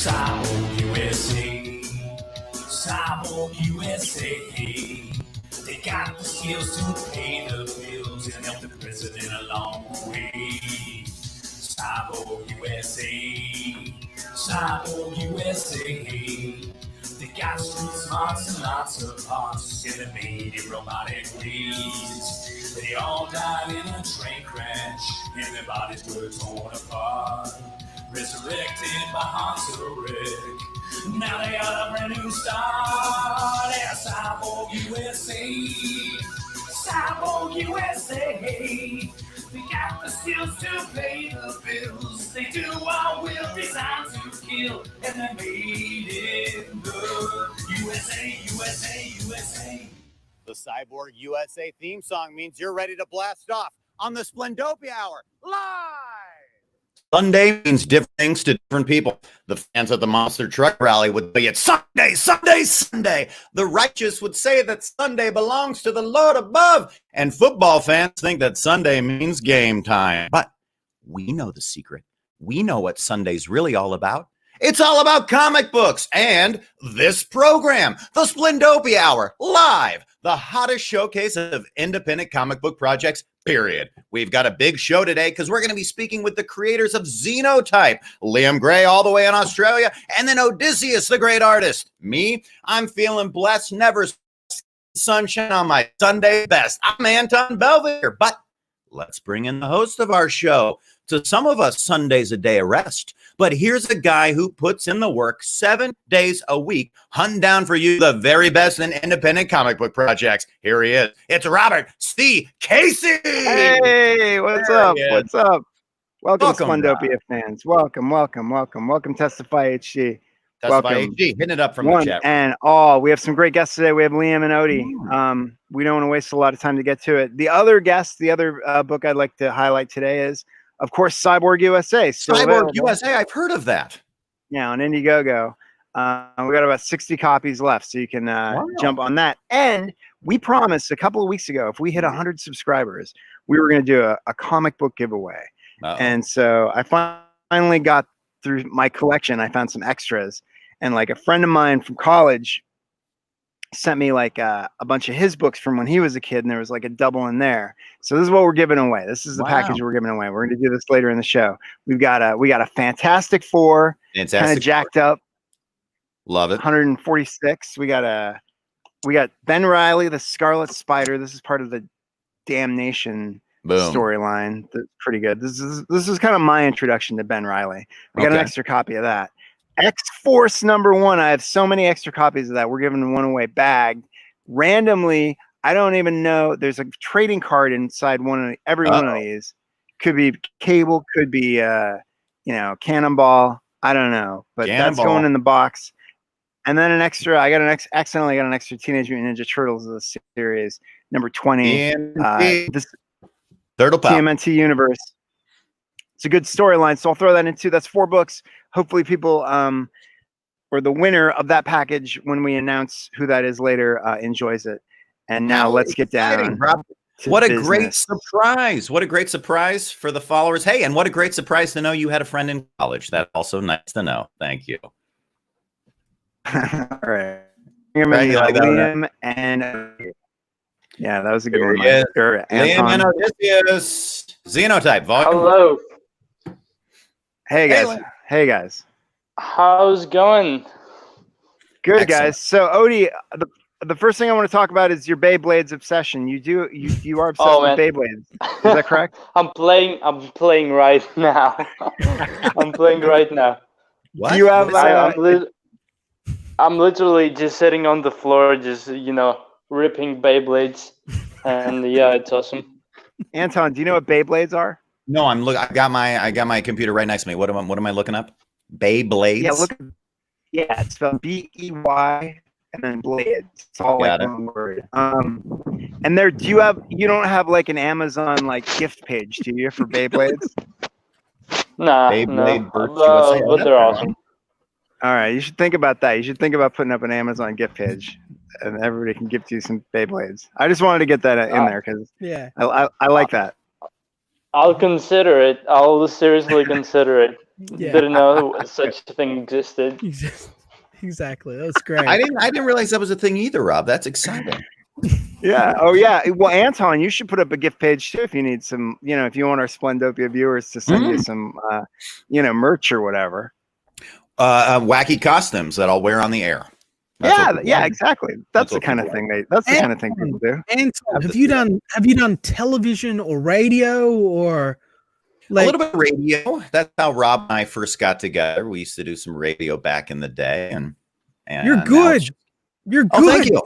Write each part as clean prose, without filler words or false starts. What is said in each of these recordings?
Cyborg USA, Cyborg USA. They got the skills to pay the bills and help the president along the way. Cyborg USA, Cyborg USA. They got street smarts and lots of parts, and they made it robotic ways. They all died in a train crash, and their bodies were torn apart. Resurrected by Hunter Rick. Now they are a brand new star. They're Cyborg USA. Cyborg USA. They got the skills to pay the bills. They do our will, designed to kill. And they made it good. USA, USA, USA. The Cyborg USA theme song means you're ready to blast off on the Splendopia Hour live. Sunday means different things to different people. The fans at the Monster Truck Rally would say it's Sunday, Sunday, Sunday. The righteous would say that Sunday belongs to the Lord above. And football fans think that Sunday means game time. But we know the secret. We know what Sunday's really all about. It's all about comic books and this program, the Splendopia Hour, live, the hottest showcase of independent comic book projects, period. We've got a big show today because we're going to be speaking with the creators of XENOTYPE, Liam Gray all the way in Australia, and then Odysseus, the great artist. Me, I'm feeling blessed, never sunshine on my Sunday best. I'm Anton Belvedere, but let's bring in the host of our show. To some of us, Sunday's a day of rest, but here's a guy who puts in the work 7 days a week, hunting down for you the very best in independent comic book projects. Here he is. It's Robert C. Casey. Hey, what's up? What's up? Welcome Splendopia Rob. Fans. Welcome. Testify HG. Testify HG. Hitting it up from the chat. And all. We have some great guests today. We have Liam and ODY. We don't want to waste a lot of time to get to it. The other guest, the other book I'd like to highlight today is, of course, Cyborg USA. Cyborg USA, I've heard of that. Yeah, on Indiegogo. We got about 60 copies left, so you can jump on that. And we promised a couple of weeks ago, if we hit 100 subscribers, we were going to do a comic book giveaway. And so I finally got through my collection. I found some extras. And like a friend of mine from college sent me like a bunch of his books from when he was a kid, and there was like a double in there. So this is what we're giving away. This is the package we're giving away. We're going to do this later in the show. We got a Fantastic Four, kind of jacked up. Love it. 146. We got Ben Reilly, the Scarlet Spider. This is part of the Damnation storyline. That's pretty good. This is kind of my introduction to Ben Reilly. We got an extra copy of that. X-Force #1. I have so many extra copies of that. We're giving one away bagged randomly. I don't even know. There's a trading card inside every one of these. Could be Cable, could be Cannonball. I don't know, but that's going in the box. And then an extra. Accidentally got an extra Teenage Mutant Ninja Turtles of the series #20. This Turtle Power. TMNT universe. It's a good storyline, so I'll throw that in too. That's 4 books. Hopefully people or the winner of that package, when we announce who that is later, enjoys it. And now let's get down. What a great surprise. What a great surprise for the followers. Hey, and what a great surprise to know you had a friend in college. That's also nice to know. Thank you. All right. Liam and yeah, that was a good one. Liam and Odysseus. XENOTYPE volume. Hello. Hey guys. How's it going? Good. Excellent. Guys. So ODY, the first thing I want to talk about is your Beyblades obsession. You are obsessed with Beyblades. Is that correct? I'm playing right now. I'm playing right now. What? You have I'm literally just sitting on the floor, just ripping Beyblades, and yeah, it's awesome. Anton, do you know what Beyblades are? No, I got my computer right next to me. What am I looking up? Beyblades. Yeah, it's spelled B-E-Y and then blades. It's all like one word. And you don't have like an Amazon like gift page, do you, for Beyblades? Nah, Beyblade but they're awesome. All right, you should think about that. You should think about putting up an Amazon gift page, and everybody can gift you some Beyblades. I just wanted to get that in there because I like that. I'll consider it. I'll seriously consider it. Didn't know such a thing existed. Exactly. That was great. I didn't realize that was a thing either, Rob. That's exciting. Yeah. Oh, yeah. Well, Anton, you should put up a gift page too if you need some. If you want our Splendopia viewers to send you some, merch or whatever. Wacky costumes that I'll wear on the air. Yeah, exactly. That's the kind of thing kind of thing people do. Anton, have you done television or radio or a little bit of radio? That's how Rob and I first got together. We used to do some radio back in the day, and you're good. You're good. Oh, thank you.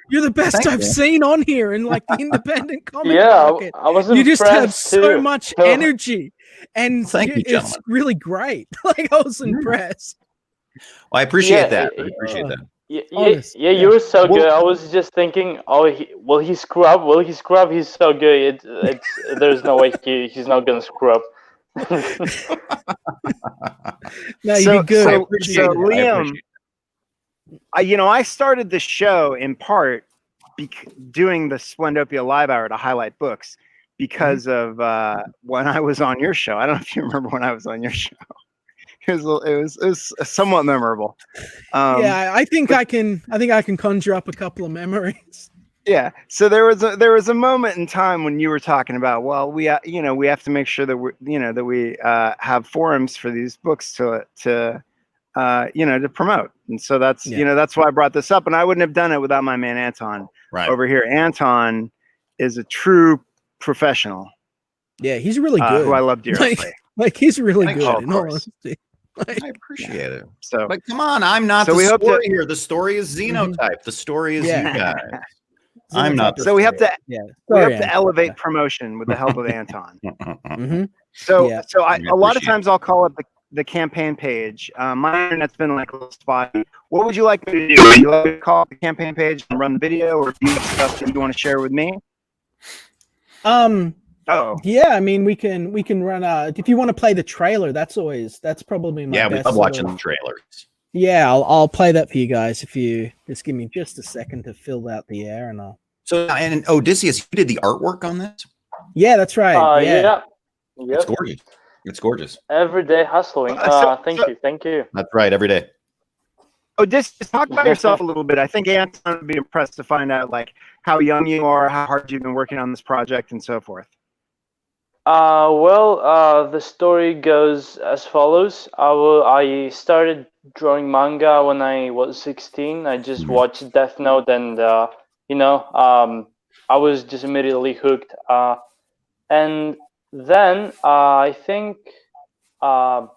You're the best I've seen on here in like the independent comic market. I was you just have too. so much energy, and thank you, it's really great. Like I was impressed. Well, I appreciate that. I appreciate that. Yeah, you were so good. I was just thinking, will he screw up? Will he screw up? He's so good. There's no way he's not gonna screw up. No, you'd be good. So Liam, I started the show in part doing the Splendopia Live Hour to highlight books because of when I was on your show. I don't know if you remember when I was on your show. It was somewhat memorable. I think I can conjure up a couple of memories. Yeah. So there was a moment in time when you were talking about, well, we have to make sure that we have forums for these books to promote. And so that's that's why I brought this up, and I wouldn't have done it without my man Anton over here. Anton is a true professional. Yeah, he's really good. Who I love dearly. Like he's really good. In all honesty. I appreciate it. So, but come on, I'm not the story here. The story is XENOTYPE. The story is you guys. I'm not. So we have to elevate promotion with the help of Anton. So a lot of times I'll call up the campaign page. My internet's been like a little spotty. What would you like me to do? Would you like me to call up the campaign page and run the video, or do you have stuff that you want to share with me? Yeah, I mean we can run if you want to play the trailer, that's probably my best. We love watching the trailers. Yeah, I'll play that for you guys if you just give me just a second to fill out the air and I'll. So and Odysseus, you did the artwork on this? Yeah, that's right. Yeah. It's gorgeous. It's gorgeous. Every day hustling. Thank you. That's right, every day. Odysseus, talk about yourself a little bit. I think Anton would be impressed to find out like how young you are, how hard you've been working on this project, and so forth. The story goes as follows. I started drawing manga when I was 16. I just watched Death Note, and I was just immediately hooked. And then I think 2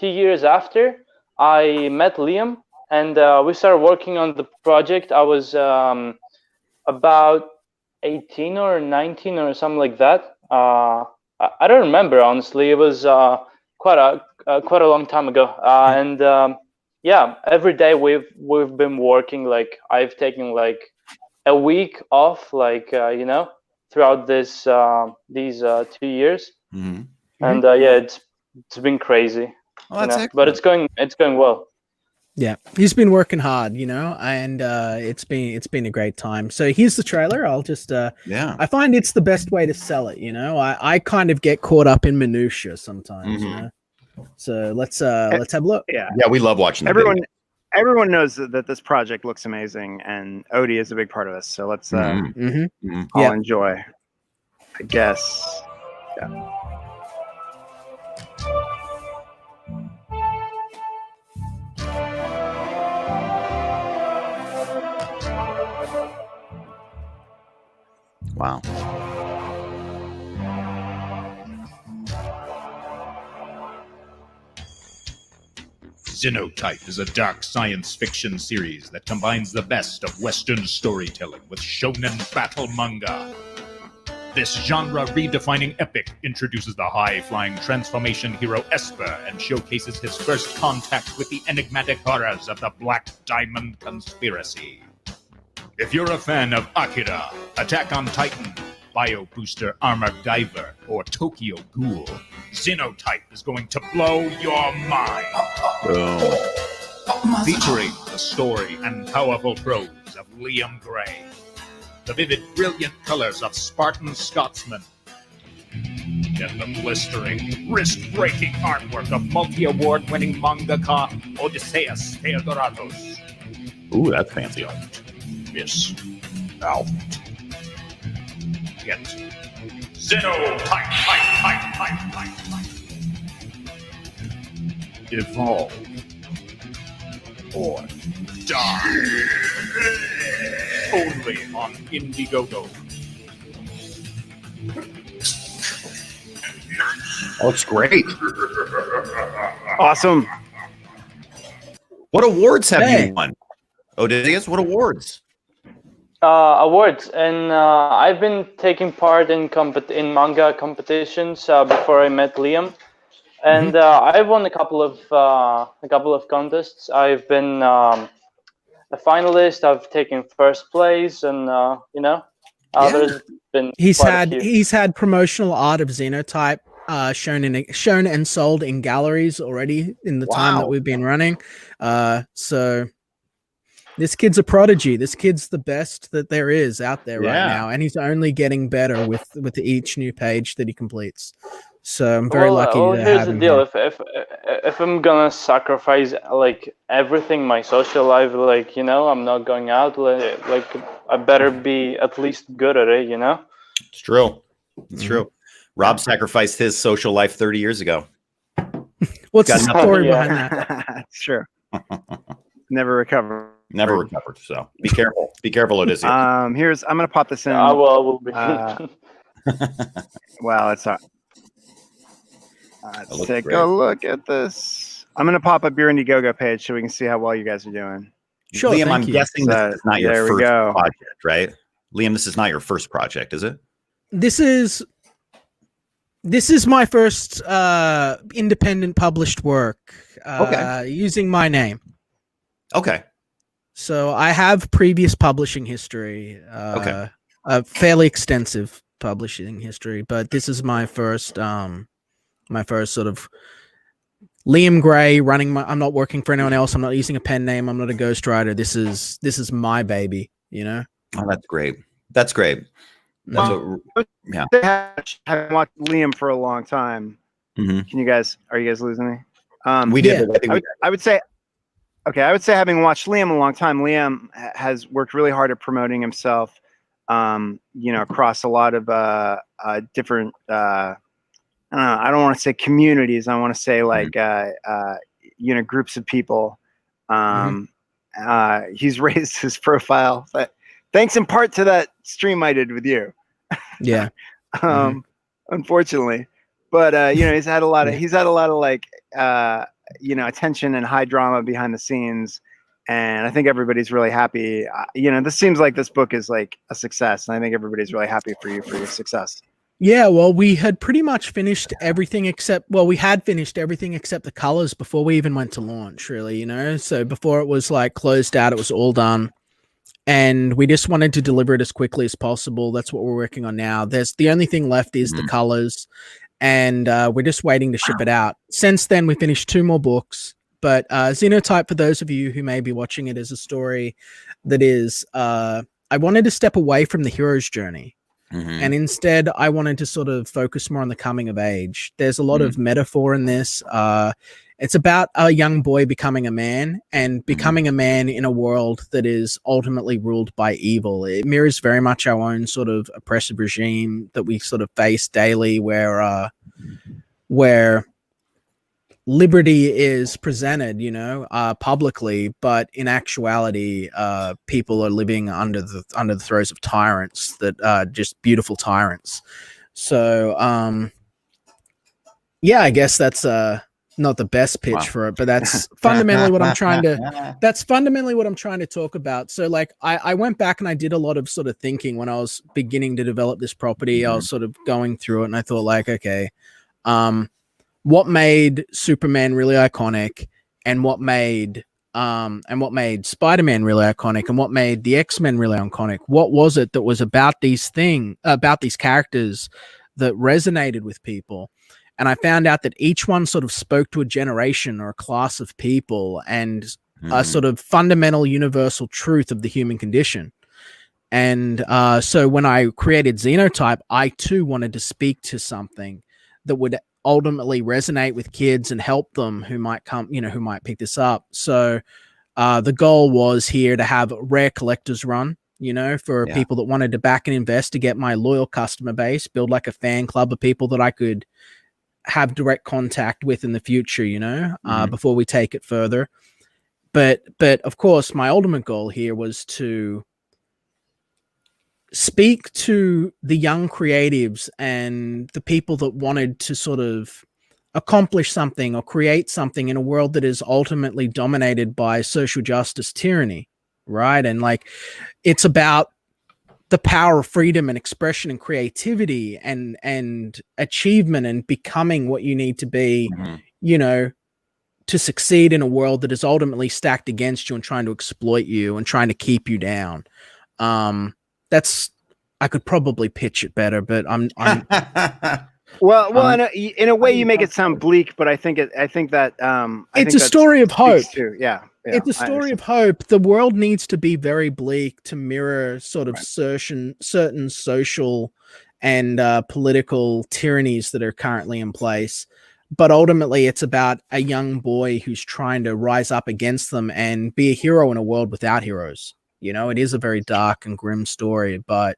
years after, I met Liam, and we started working on the project. I was about 18 or 19 or something like that. I don't remember, honestly. It was quite a long time ago. Every day we've been working. Like I've taken like a week off, throughout these 2 years. And it's been crazy. But it's going well. Yeah, he's been working hard, and it's been a great time. So here's the trailer. I'll just I find it's the best way to sell it. I kind of get caught up in minutia sometimes. So let's have a look. Yeah, we love watching everyone knows that this project looks amazing, and ODY is a big part of this. So let's all enjoy, I guess. Yeah. Wow. XENOTYPE is a dark science fiction series that combines the best of Western storytelling with shonen battle manga. This genre-redefining epic introduces the high-flying transformation hero Esper and showcases his first contact with the enigmatic horrors of the Black Diamond Conspiracy. If you're a fan of Akira, Attack on Titan, Bio Booster Armor Guyver, or Tokyo Ghoul, XENOTYPE is going to blow your mind. Featuring the story and powerful prose of Liam Gray, the vivid, brilliant colors of Spartan Scotsman, and the blistering, wrist-breaking artwork of multi-award-winning mangaka Odysseus Theodoratos. Ooh, that's fancy art. Miss out. Get XENOTYPE. Evolve or die. Only on Indiegogo. Oh, it's great. Awesome. What awards have you won? Odysseus, what awards? Awards, and I've been taking part in manga competitions before I met Liam, and I've won a couple of contests. I've been a finalist. I've taken first place, and there's been he's had promotional art of XENOTYPE shown and sold in galleries already in the time that we've been running. So this kid's a prodigy. This kid's the best that there is out there right now, and he's only getting better with each new page that he completes. So I'm very lucky to here's have the him deal. here. If I'm gonna sacrifice like everything, my social life, I'm not going out. Like I better be at least good at it. It's true. It's true. Rob sacrificed his social life 30 years ago. What's the story behind that? It's true. Never recovered. Never recovered. So be careful. Be careful, Odysseus. I'm gonna pop this in. I will be. Well, it's not. Let's take a look at this. I'm gonna pop up your Indiegogo page so we can see how well you guys are doing. Sure, Liam, I'm guessing this is not your first project, right? Liam, this is not your first project, is it? This is my first independent published work using my name. Okay. So I have previous publishing history, a fairly extensive publishing history, but this is my first sort of Liam Gray running I'm not working for anyone else. I'm not using a pen name. I'm not a ghostwriter. This is my baby, Oh, that's great. That's great. That's I've watched Liam for a long time. Are you guys losing me? We did. I would say having watched Liam a long time, Liam has worked really hard at promoting himself, across a lot of different, I don't want to say communities. I want to say like, groups of people. He's raised his profile, but thanks in part to that stream I did with you. Yeah. Unfortunately, but he's had a lot of like attention and high drama behind the scenes, and I think everybody's really happy. This seems like this book is like a success, and I think everybody's really happy for you for your success. Yeah, well, we had pretty much finished everything we had finished everything except the colors before we even went to launch, really, so before it was like closed out, it was all done. And we just wanted to deliver it as quickly as possible. That's what we're working on now. The only thing left is the colors, and we're just waiting to ship it out. Since then, we finished 2 more books. But XENOTYPE, for those of you who may be watching it, is a story that is, I wanted to step away from the hero's journey. And instead, I wanted to sort of focus more on the coming of age. There's a lot of metaphor in this. It's about a young boy becoming a man and becoming a man in a world that is ultimately ruled by evil. It mirrors very much our own sort of oppressive regime that we sort of face daily, where liberty is presented, publicly, but in actuality, people are living under the throes of tyrants that are just beautiful tyrants. So, I guess that's not the best pitch for it, but that's fundamentally what I'm trying to talk about. So like I went back and I did a lot of sort of thinking when I was beginning to develop this property. I was sort of going through it and I thought like, okay, what made Superman really iconic, and what made Spider-Man really iconic, and what made the X-Men really iconic? What was it that was about these characters that resonated with people? And I found out that each one sort of spoke to a generation or a class of people and a sort of fundamental universal truth of the human condition. And so when I created XENOTYPE, I too wanted to speak to something that would ultimately resonate with kids and help them who might who might pick this up. So the goal was here to have a rare collector's run, for people that wanted to back and invest to get my loyal customer base, build like a fan club of people that I could have direct contact with in the future, before we take it further. But of course, my ultimate goal here was to speak to the young creatives and the people that wanted to sort of accomplish something or create something in a world that is ultimately dominated by social justice tyranny, right? And like, it's about the power of freedom and expression and creativity and achievement and becoming what you need to be, to succeed in a world that is ultimately stacked against you and trying to exploit you and trying to keep you down. I could probably pitch it better, but I'm well, in a way you make it sound bleak, but I think that it's a story of hope. Yeah, it's a story of hope. The world needs to be very bleak to mirror sort of certain social and political tyrannies that are currently in place. But ultimately, it's about a young boy who's trying to rise up against them and be a hero in a world without heroes. It is a very dark and grim story, but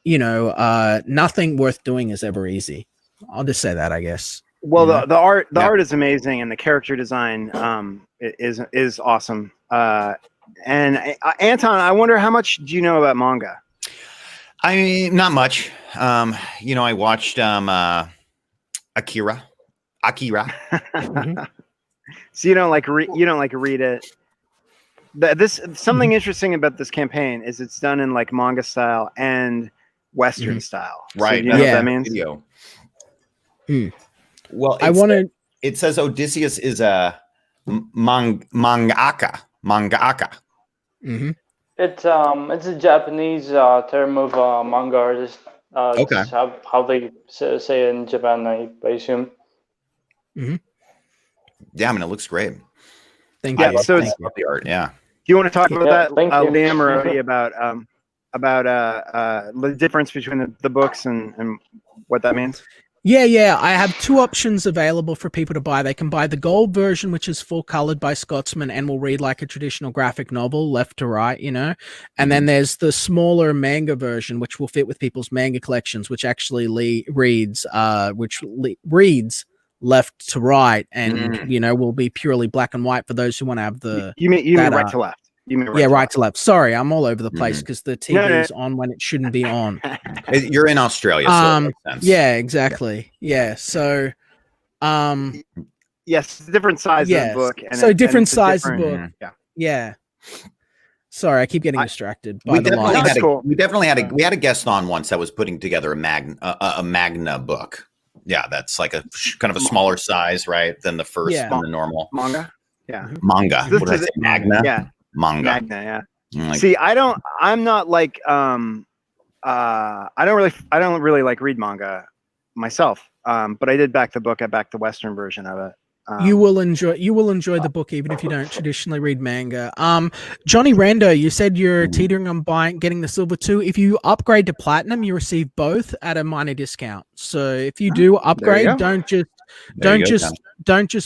nothing worth doing is ever easy. I'll just say that, I guess. Well, the art is amazing, and the character design is awesome. And Anton, I wonder, how much do you know about manga? I mean, not much. I watched Akira. So you don't like read it. Something interesting about this campaign is it's done in like manga style and Western style. Right. So you know what that means? Video. Hmm. Well, it says Odysseus is a mangaka. Mm-hmm. It's a Japanese term of manga artist. Okay. It's how they say it in Japan, I assume. Mm-hmm. Yeah, I mean, it looks great. Thank you. Yeah, so I love the art. Yeah. Do you want to talk about that, Liam or Odie, about the difference between the books and what that means? Yeah. I have two options available for people to buy. They can buy the gold version, which is full colored by Scotsman and will read like a traditional graphic novel, left to right, And then there's the smaller manga version, which will fit with people's manga collections, which actually reads left to right, and will be purely black and white for those who want to have the. You mean right to left? Right to left. Sorry, I'm all over the place because the TV is on when it shouldn't be on. You're in Australia, so it makes sense. Yeah, exactly. Yeah. So, yes, different size of book. Different size of book. Yeah. Sorry, I keep getting distracted by the line. We had a guest on once that was putting together a Magna book. Yeah, that's like a kind of a smaller size, right, than the first than the normal manga. Yeah, manga. What did I say? Magna. Yeah. Manga. Yeah. See, I'm not like I don't really like read manga myself. But I did back the book. I backed the Western version of it. You will enjoy the book even if you don't traditionally read manga. Johnny Rando, you said you're teetering on getting the silver too. If you upgrade to platinum, you receive both at a minor discount. So if you do upgrade, don't just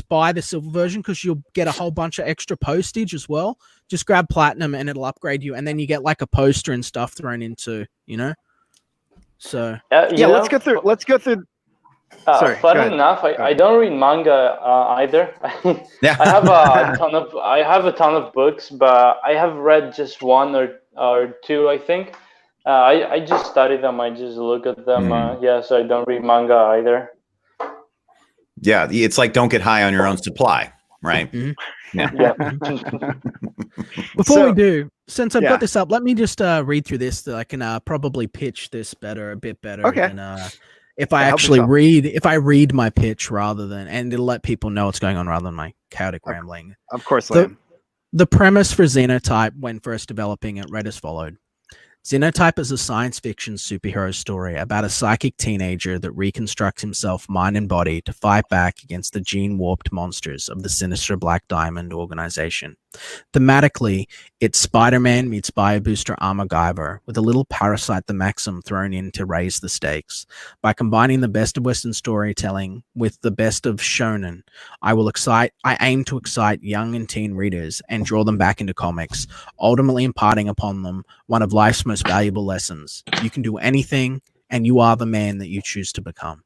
buy the silver version, because you'll get a whole bunch of extra postage as well. Just grab platinum and it'll upgrade you, and then you get like a poster and stuff thrown into, So let's go through. Sorry, funny enough, I don't read manga either. I have a ton of books, but I have read just one or two, I think. I just study them. I just look at them. So I don't read manga either. Yeah, it's like don't get high on your own supply, right? Mm-hmm. Yeah. Before we do, since I've got this up, let me just read through this so I can probably pitch this a bit better. Okay. Than, if I actually read my pitch and it'll let people know what's going on rather than my chaotic rambling. Of course, Liam. The premise for XENOTYPE when first developing it read as followed. XENOTYPE is a science fiction superhero story about a psychic teenager that reconstructs himself mind and body to fight back against the gene-warped monsters of the sinister Black Diamond organization. Thematically, It's Spider-Man meets Bio-Booster MacGyver with a little parasite the Maxim thrown in to raise the stakes. By combining the best of Western storytelling with the best of shonen, I aim to excite young and teen readers and draw them back into comics, ultimately imparting upon them one of life's most valuable lessons. You can do anything, and you are the man that you choose to become.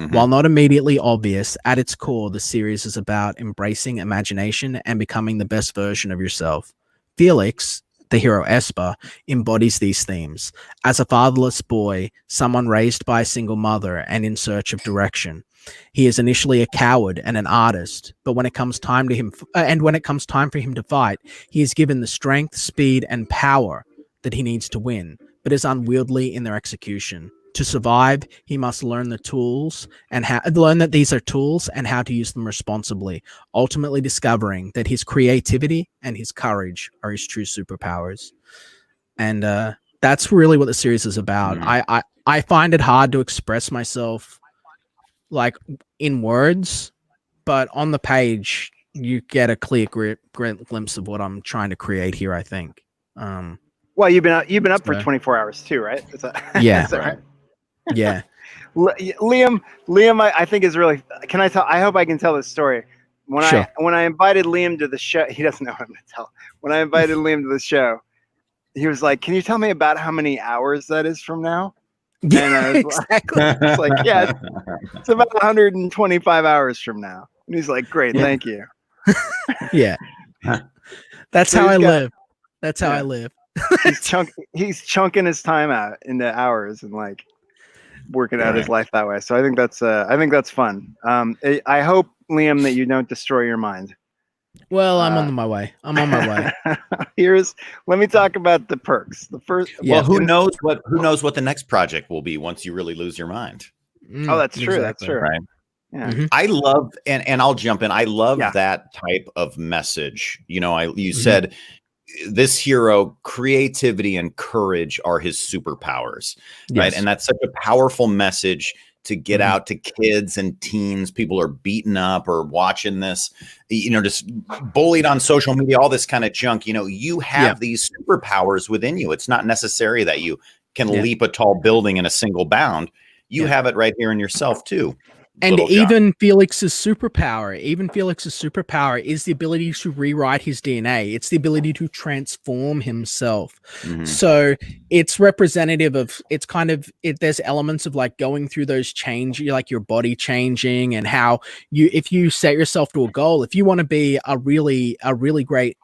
While not immediately obvious, at its core, the series is about embracing imagination and becoming the best version of yourself. Felix, the hero Esper, embodies these themes. As a fatherless boy, someone raised by a single mother and in search of direction, he is initially a coward and an artist, but when it comes time for him to fight, he is given the strength, speed, and power that he needs to win, but is unwieldy in their execution. To survive, he must learn the tools and learn that these are tools and how to use them responsibly, ultimately discovering that his creativity and his courage are his true superpowers. And that's really what the series is about. I find it hard to express myself like in words, but on the page you get a clear glimpse of what I'm trying to create here, I think. Well, you've been up for 24 hours too, right? Yeah. Is that right? Yeah. Liam, I think is really. Can I tell? I hope I can tell this story. When I invited Liam to the show, he doesn't know what I'm going to tell. When I invited Liam to the show, he was like, "Can you tell me about how many hours that is from now?" Yeah, and I was exactly. It's like, yeah, it's about 125 hours from now. And he's like, "Great, thank you." Yeah, that's how I live. That's how I live. He's chunking his time out into hours and like working out his life that way. So I think that's fun. I hope, Liam, that you don't destroy your mind. Well, I'm on my way. Let me talk about the perks. The first, who knows what the next project will be once you really lose your mind. Oh, that's true. That's true. Right. Yeah. I love, and I'll jump in. I love that type of message. You know, you said this hero, creativity and courage are his superpowers, right? And that's such a powerful message to get out to kids and teens. People are beaten up or watching this, you know, just bullied on social media, all this kind of junk. You know, you have these superpowers within you. It's not necessary that you can leap a tall building in a single bound. You have it right here in yourself too. And even Felix's superpower is the ability to rewrite his DNA. It's the ability to transform himself. So it's representative of, there's elements of like going through those like your body changing, and how if you set yourself to a goal, if you want to be a really great,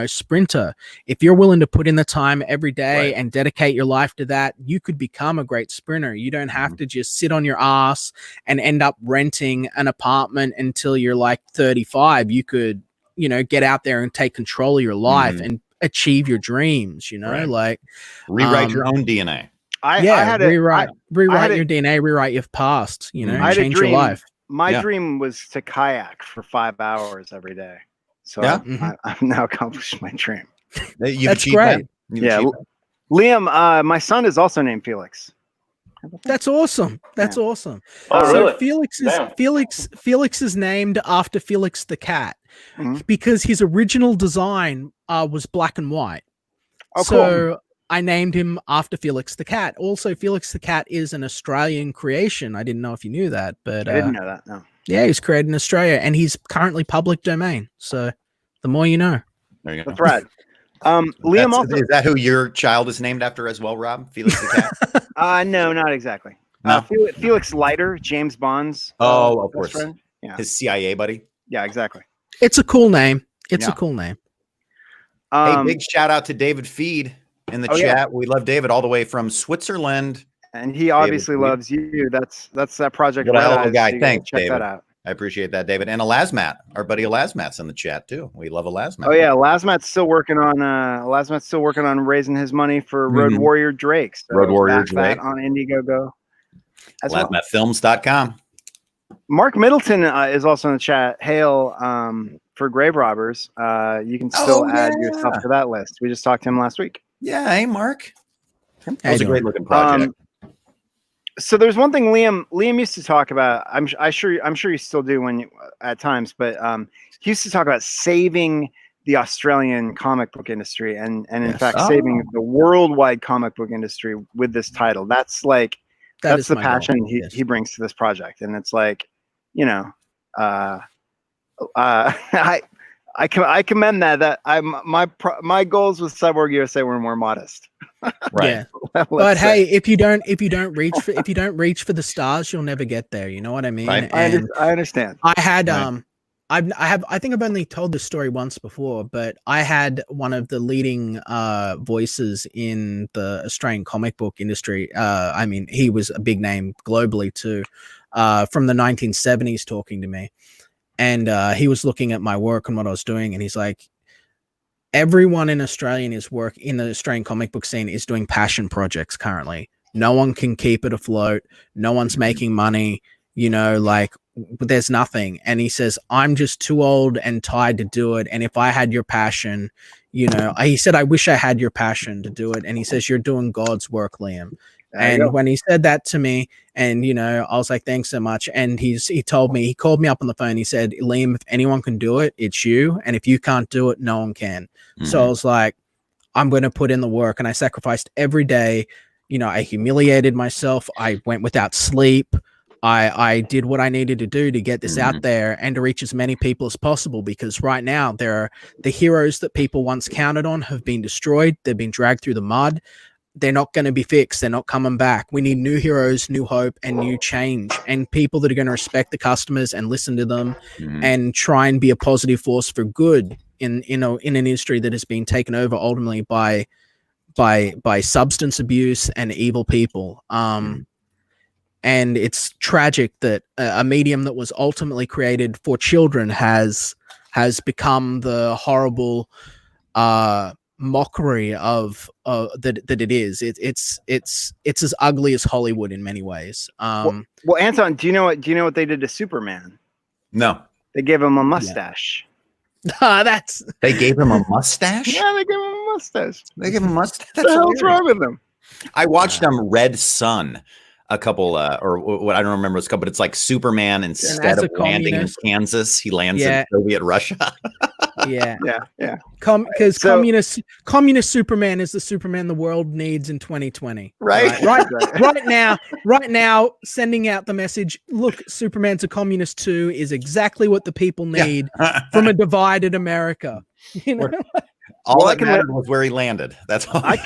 sprinter, if you're willing to put in the time every day and dedicate your life to that, you could become a great sprinter. You don't have to just sit on your ass and end up renting an apartment until you're like 35. You could, get out there and take control of your life and achieve your dreams, like rewrite your own DNA. Rewrite your DNA, rewrite your past, change your life. My dream was to kayak for 5 hours every day. So I've now accomplished my dream. That's great. Liam, my son is also named Felix. That's awesome. That's awesome. Oh, so really? Felix is named after Felix the cat because his original design was black and white. Oh, so cool. I named him after Felix the cat. Also, Felix the cat is an Australian creation. I didn't know if you knew that, but I didn't know that. No. Yeah, he's created in Australia, and he's currently public domain. So the more you know. There you go. That's right. Liam, is that who your child is named after as well, Rob? Felix the cat? No, not exactly. No? Felix Leiter, James Bond's. Of course. Friend. Yeah. His CIA buddy. Yeah, exactly. It's a cool name. It's a cool name. Hey, big shout out to David Feed in the chat. Yeah. We love David all the way from Switzerland. And he obviously loves you. That's that project. Guy. Thanks, check David. That out. I appreciate that, David. And Elasmat, our buddy Elasmat's in the chat too. We love Elasmat. Oh yeah, Elasmat's still working on raising his money for Road Warrior Drake. So Road Warrior Drake on Indiegogo. Elasmatfilms.com. Mark Middleton is also in the chat. Hail for Grave Robbers. You can still add yourself to that list. We just talked to him last week. Yeah, hey Mark. That was a great looking project. So there's one thing Liam used to talk about. I'm sure you still do at times, but he used to talk about saving the Australian comic book industry, and in fact saving the worldwide comic book industry with this title. That's like that's the passion he brings to this project, and it's like, you know, I commend that. My goals with Cyborg USA were more modest. Right. Yeah. But hey, if you don't reach for the stars, you'll never get there. You know what I mean? Right. I understand. I had I think I've only told this story once before, but I had one of the leading voices in the Australian comic book industry. I mean, he was a big name globally too, from the 1970s, talking to me. And he was looking at my work and what I was doing, and he's like, everyone in the Australian comic book scene is doing passion projects currently. No one can keep it afloat. No one's making money, you know, like there's nothing. And he says, I'm just too old and tired to do it. And if I had your passion, you know, he said, I wish I had your passion to do it. And he says, you're doing God's work, Liam. And when he said that to me, and, you know, I was like, thanks so much. And he called me up on the phone. He said, Liam, if anyone can do it, it's you. And if you can't do it, no one can. Mm-hmm. So I was like, I'm going to put in the work. And I sacrificed every day. You know, I humiliated myself. I went without sleep. I did what I needed to do to get this out there and to reach as many people as possible, because right now the heroes that people once counted on have been destroyed. They've been dragged through the mud. They're not going to be fixed. They're not coming back. We need new heroes, new hope, and new change, and people that are going to respect the customers and listen to them and try and be a positive force for good in an industry that has been taken over ultimately by substance abuse and evil people. And it's tragic that a medium that was ultimately created for children has become the horrible mockery of that it is. It's as ugly as Hollywood in many ways. Well, Anton, do you know what they did to Superman? No. They gave him a mustache. They gave him a mustache? Yeah, they gave him a mustache. They gave him a mustache. What the hell's wrong with them? I watched Red Sun a couple or what, I don't remember what's called, but it's like Superman, instead of landing in Kansas, he lands in Soviet Russia. Because communist Superman is the Superman the world needs in 2020. Right now, sending out the message, look, Superman's a communist too, is exactly what the people need from a divided America. You know? All that mattered was where he landed. That's all. I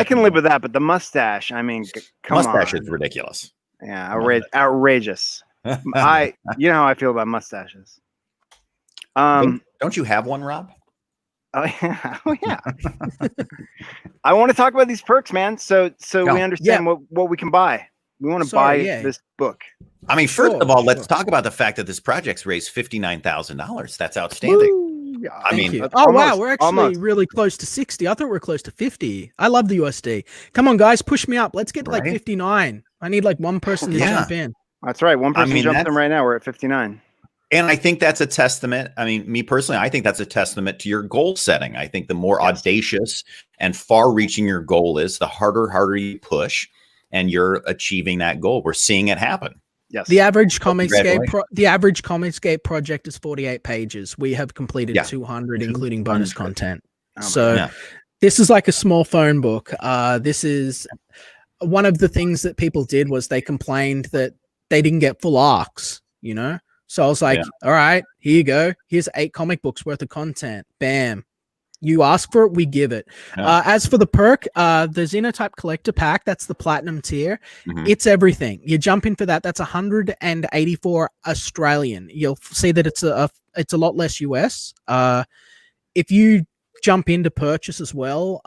can live with that, but the mustache, I mean, come on. Mustache is ridiculous. Yeah, outrageous. You know how I feel about mustaches. Don't you have one, Rob? Oh yeah. I want to talk about these perks, man. So we understand what we can buy. We want to buy this book. I mean, first of all, let's talk about the fact that this project's raised $59,000. That's outstanding. Woo! I mean, wow, we're actually really close to 60. I thought we were close to 50. I love the USD. Come on, guys, push me up. Let's get to like 59. I need like one person to jump in. That's right. One person jumped in right now. We're at 59. And I think that's a testament. I mean, me personally, I think that's a testament to your goal setting. I think the more audacious and far-reaching your goal is, the harder you push, and you're achieving that goal. We're seeing it happen. Yes. The average Comicscape project is 48 pages. We have completed 200, including bonus content. This is like a small phone book. This is one of the things that people did was they complained that they didn't get full arcs, you know? So I was like, all right, here you go. Here's 8 comic books worth of content. Bam. You ask for it, we give it. As for the perk, the XENOTYPE collector pack, that's the platinum tier. It's everything. You jump in for that. That's 184 Australian. You'll see that it's a lot less US. If you jump in to purchase as well,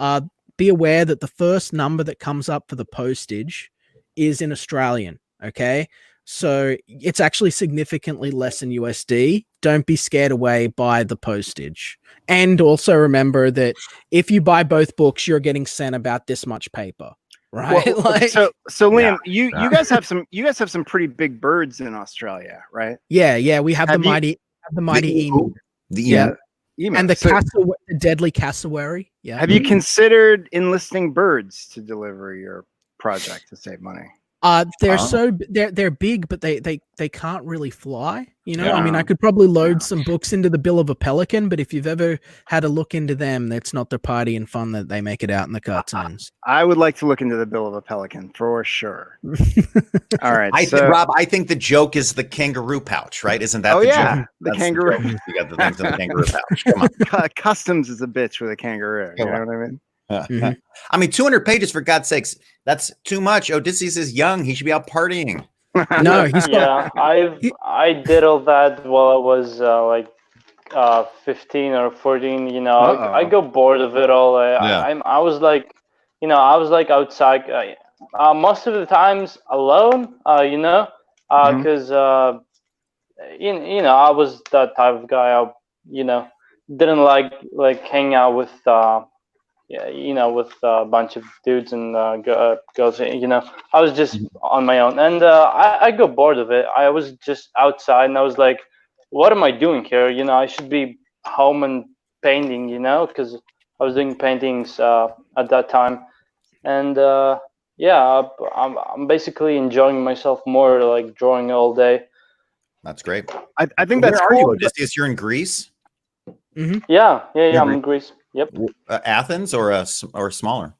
be aware that the first number that comes up for the postage is in Australian. Okay. So it's actually significantly less in USD. Don't be scared away by the postage. And also remember that if you buy both books, you're getting sent about this much paper, right? Well, so Liam, you guys have some pretty big birds in Australia, right? Yeah. We have the mighty emu. The emu. And the deadly cassowary. Yeah. Have you considered enlisting birds to deliver your project to save money? They're big, but they can't really fly. You know, I mean, I could probably load some books into the bill of a pelican, but if you've ever had a look into them, it's not the party and fun that they make it out in the cartoons. I would like to look into the bill of a pelican for sure. All right, Rob, I think the joke is the kangaroo pouch, right? Isn't that the joke? The kangaroo. You got the things in the kangaroo pouch. Come on. Customs is a bitch with a kangaroo. You know what I mean? I mean, 200 pages for God's sakes. That's too much. Odysseus is young. He should be out partying. No, he's got. I did all that while I was 15 or 14. You know, I got bored of it all. I was like, you know, I was like outside most of the times alone. You know, because you know, I was that type of guy. I, you know, didn't like hang out with you know, with a bunch of dudes and girls. You know, I was just on my own, and I got bored of it. I was just outside, and I was like, "What am I doing here?" You know, I should be home and painting. You know, because I was doing paintings at that time, and yeah, I'm basically enjoying myself more, like drawing all day. That's great. I think that's Where cool. are you, Odysseus? You're in Greece? Yeah, I'm in Greece. Yep. Athens or smaller?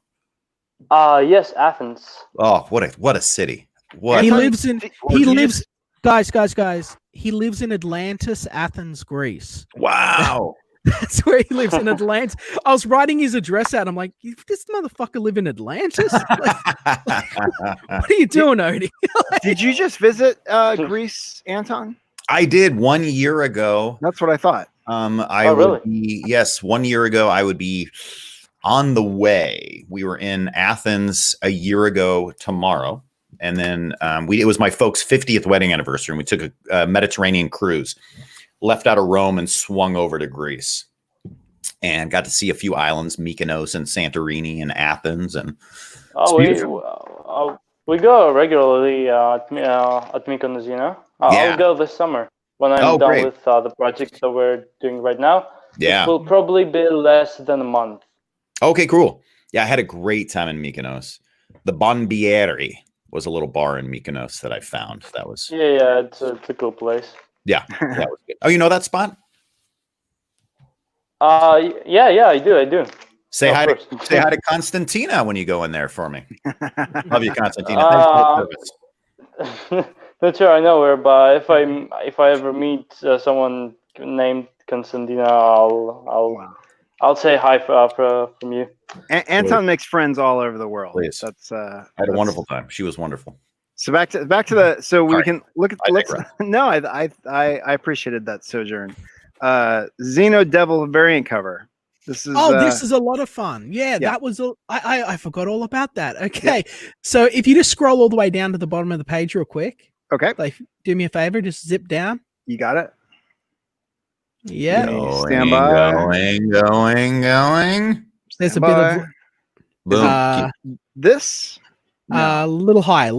Yes, Athens. Oh, what a city! He lives guys. He lives in Atlantis, Athens, Greece. Wow. That's where he lives, in Atlantis. I was writing his address out. I'm like, this motherfucker live in Atlantis? What are you doing, Odie? Did you just visit Greece, Anton? I did 1 year ago. That's what I thought. Yes, 1 year ago I would be on the way. We were in Athens a year ago tomorrow, and then it was my folks' 50th wedding anniversary, and we took a Mediterranean cruise, left out of Rome and swung over to Greece, and got to see a few islands, Mykonos and Santorini and Athens, and we go regularly at Mykonos. You know, I'll go this summer. When I'm done with the project that we're doing right now, it will probably be less than a month. Okay, cool. Yeah, I had a great time in Mykonos. The Bonbieri was a little bar in Mykonos that I found. That was it's a cool place. Yeah, that was good. Oh, you know that spot? Yeah, I do. Say hi to Constantina when you go in there for me. Love you, Constantina. Thanks for the service. Not sure I know her, but if I ever meet someone named Constantina, I'll say hi from you. Anton makes friends all over the world. Please. I had a wonderful time. She was wonderful. So back to the we can look at no, I appreciated that sojourn. Xeno Devil variant cover. This is this is a lot of fun. Yeah. That was I forgot all about that. Okay. So if you just scroll all the way down to the bottom of the page real quick. Okay. Like, do me a favor, just zip down. You got it. Yeah. Stand by. Going. There's a bit of boom. This little higher.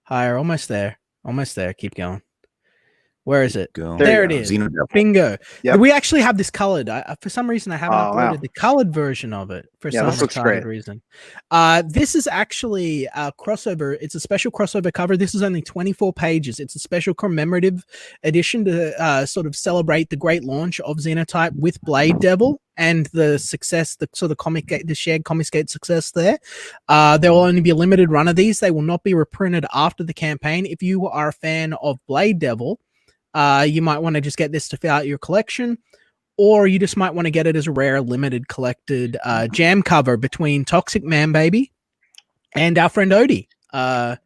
Higher. Almost there. Keep going. Where is it? There it is. Bingo. Yep. We actually have this colored. For some reason, I haven't uploaded the colored version of it for some retarded reason. This is actually a crossover. It's a special crossover cover. This is only 24 pages. It's a special commemorative edition to sort of celebrate the great launch of XENOTYPE with Blade Devil and the success, the sort of the shared Comicsgate success there. There will only be a limited run of these. They will not be reprinted after the campaign. If you are a fan of Blade Devil, you might want to just get this to fill out your collection, or you just might want to get it as a rare, limited, collected jam cover between Toxic Man Baby and our friend Odie. And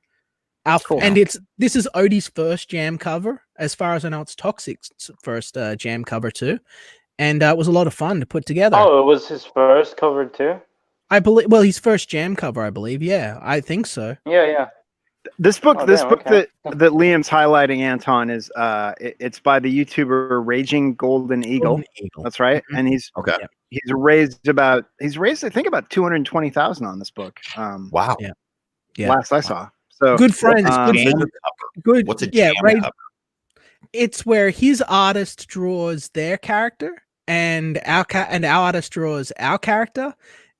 this is Odie's first jam cover. As far as I know, it's Toxic's first jam cover too, and it was a lot of fun to put together. Oh, it was his first cover too? I believe. Well, his first jam cover, I believe. Yeah, I think so. Yeah. This book that Liam's highlighting, Anton, is it's by the YouTuber Raging Golden Eagle. That's right, and he's raised I think about 220,000 on this book. Wow. Yeah. Last I saw. So good friends. Good. What's a jam cover? It's where his artist draws their character, and our artist draws our character.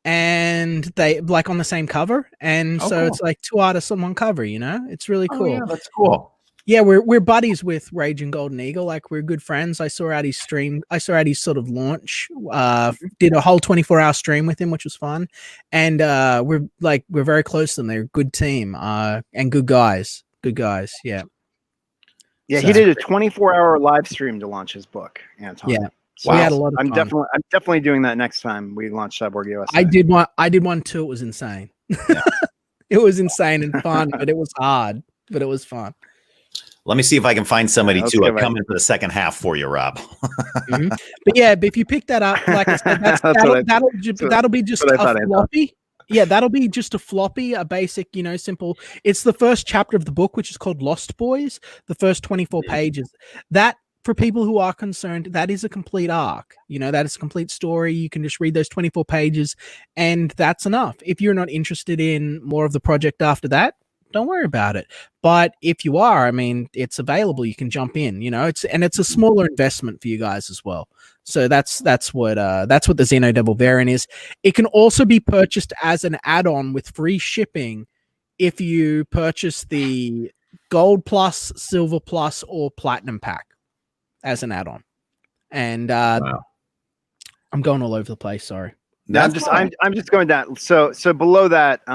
and they like on the same cover, and so it's like two artists on one cover. You know, it's really cool. Yeah, that's cool. Yeah, we're buddies with Rage and Golden Eagle. Like we're good friends. I saw out his stream. I saw out his sort of launch. Did a whole 24-hour stream with him, which was fun. And we're very close to them. They're a good team. And good guys. Good guys. Yeah. Yeah, so, he did a 24-hour live stream to launch his book, Anton. Yeah. So we had a lot of I'm fun. definitely doing that next time we launch Cyborg USA. I did one too. It was insane. Yeah. It was insane and fun, but it was hard. But it was fun. Let me see if I can find somebody to come in for the second half for you, Rob. But yeah, but if you pick that up, like I said, that'll be just a floppy. Yeah, that'll be just a floppy, a basic, you know, simple. It's the first chapter of the book, which is called Lost Boys. The first 24 pages. That, for people who are concerned, that is a complete arc. You know, that is a complete story. You can just read those 24 pages, and that's enough. If you're not interested in more of the project after that, don't worry about it. But if you are, I mean, it's available. You can jump in, you know, it's a smaller investment for you guys as well. So that's what the Xeno Devil variant is. It can also be purchased as an add-on with free shipping if you purchase the Gold Plus, Silver Plus, or Platinum pack as an add-on. And wow. I'm going all over the place. Sorry. I'm just going down. So below that,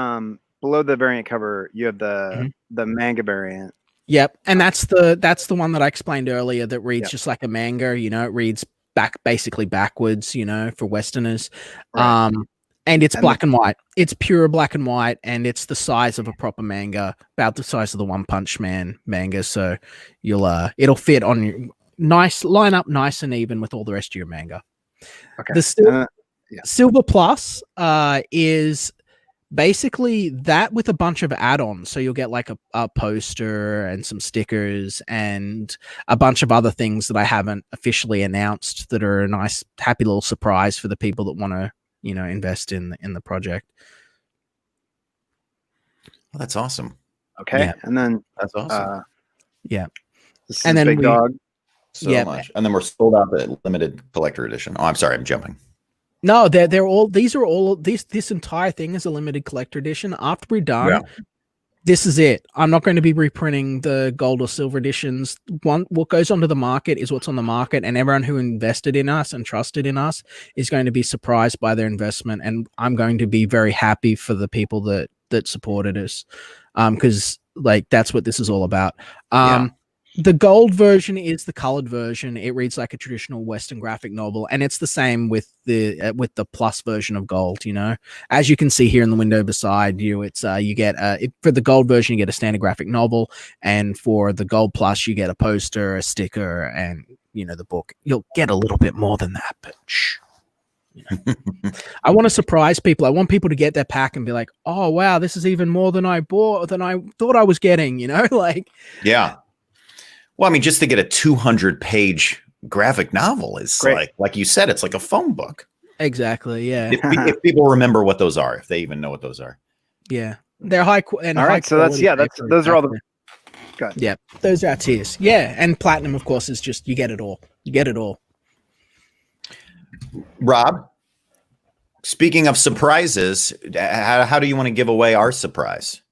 below the variant cover, you have the manga variant. Yep, and that's the one that I explained earlier that reads just like a manga. You know, it reads basically backwards. You know, for Westerners, right. And it's black and white. It's pure black and white, and it's the size of a proper manga, about the size of the One Punch Man manga. So it'll fit on your line up nice and even with all the rest of your manga. Okay. The Silver Plus is basically that with a bunch of add-ons. So you'll get like a poster and some stickers and a bunch of other things that I haven't officially announced that are a nice, happy little surprise for the people that want to, you know, invest in the project. Well, that's awesome. Okay. Yeah. And then that's awesome. And then Big Dog. So much. And then we're sold out the limited collector edition. Oh, I'm sorry, I'm jumping. No, this entire thing is a limited collector edition. After we're done, this is it. I'm not going to be reprinting the gold or silver editions. What goes onto the market is what's on the market, and everyone who invested in us and trusted in us is going to be surprised by their investment. And I'm going to be very happy for the people that supported us, because like that's what this is all about. The gold version is the colored version. It reads like a traditional Western graphic novel, and it's the same with the plus version of gold. You know, as you can see here in the window beside you, it's you get for the gold version you get a standard graphic novel, and for the gold plus you get a poster, a sticker, and you know the book. You'll get a little bit more than that, but shh. You know. I want to surprise people. I want people to get their pack and be like, "Oh wow, this is even more than I thought I was getting." You know, like Well, I mean, just to get a 200-page graphic novel is like you said, it's like a phone book. Exactly. Yeah. If people remember what those are, if they even know what those are. Yeah, they're high. And all right, so those are all the. Go ahead. Yeah, those are our tiers. Yeah, and platinum, of course, is just you get it all. You get it all. Rob, speaking of surprises, how do you want to give away our surprise?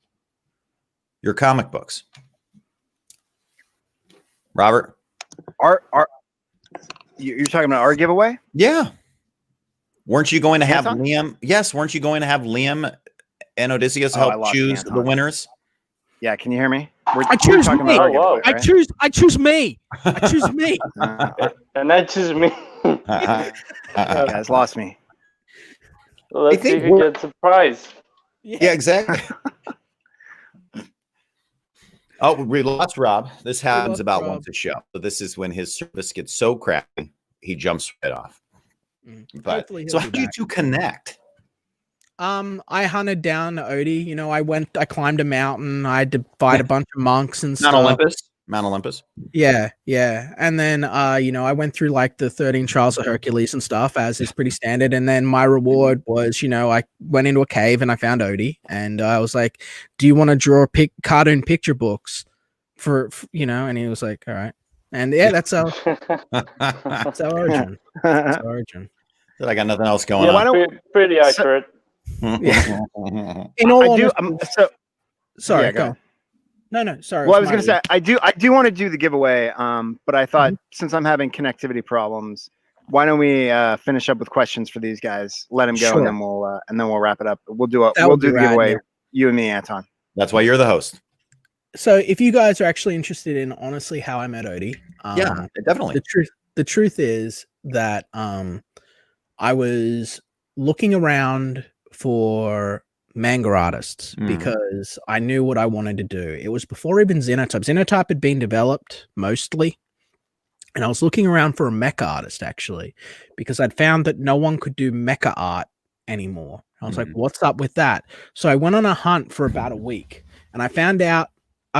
Your comic books. Robert, you're talking about our giveaway? Yeah. Weren't you going to have Liam? Yes. Weren't you going to have Liam and Odysseus help choose the winners? Yeah. Can you hear me? I choose me. I choose me. I choose me. And that choose me. You guys lost me. Let's see if you get surprised. Yeah, exactly. Oh, we lost Rob. This happens about once a show. So this is when his service gets so crappy, he jumps right off. But so how did you two connect? I hunted down ODY. You know, I climbed a mountain. I had to fight a bunch of monks and stuff. Mount Olympus. Yeah. And then you know, I went through like the 13 trials of Hercules and stuff, as is pretty standard. And then my reward was, you know, I went into a cave and I found ODY, and I was like, "Do you want to draw cartoon picture books for you know?" And he was like, "All right." And yeah, that's our origin. That's our origin. I got nothing else going on. Pretty accurate. Yeah. In all honesty, sorry, yeah, go on. No, sorry. Well, I was going to say I do want to do the giveaway, but I thought since I'm having connectivity problems, why don't we finish up with questions for these guys? Let them go, Sure. and then we'll wrap it up. We'll do the rad, giveaway. yeah. You and me, Anton. That's why you're the host. So if you guys are actually interested in honestly how I met ODY, yeah, definitely. The truth is that I was looking around for manga artists because I knew what I wanted to do. It was before even XENOTYPE. XENOTYPE had been developed mostly, and I was looking around for a mecha artist actually because I'd found that no one could do mecha art anymore. I was like, what's up with that? So I went on a hunt for about a week, and I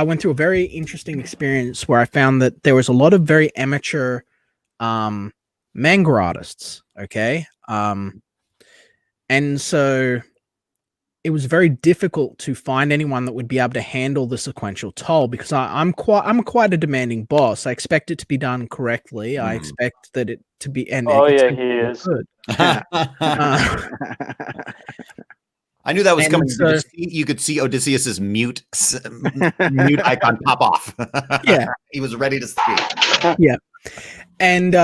went through a very interesting experience where I found that there was a lot of very amateur manga artists. Okay. And so it was very difficult to find anyone that would be able to handle the sequential toll because I'm quite a demanding boss. I expect it to be done correctly. I expect that it to be he is good. I knew that was coming. You could see Odysseus's mute icon pop off. Yeah, he was ready to speak. Yeah, and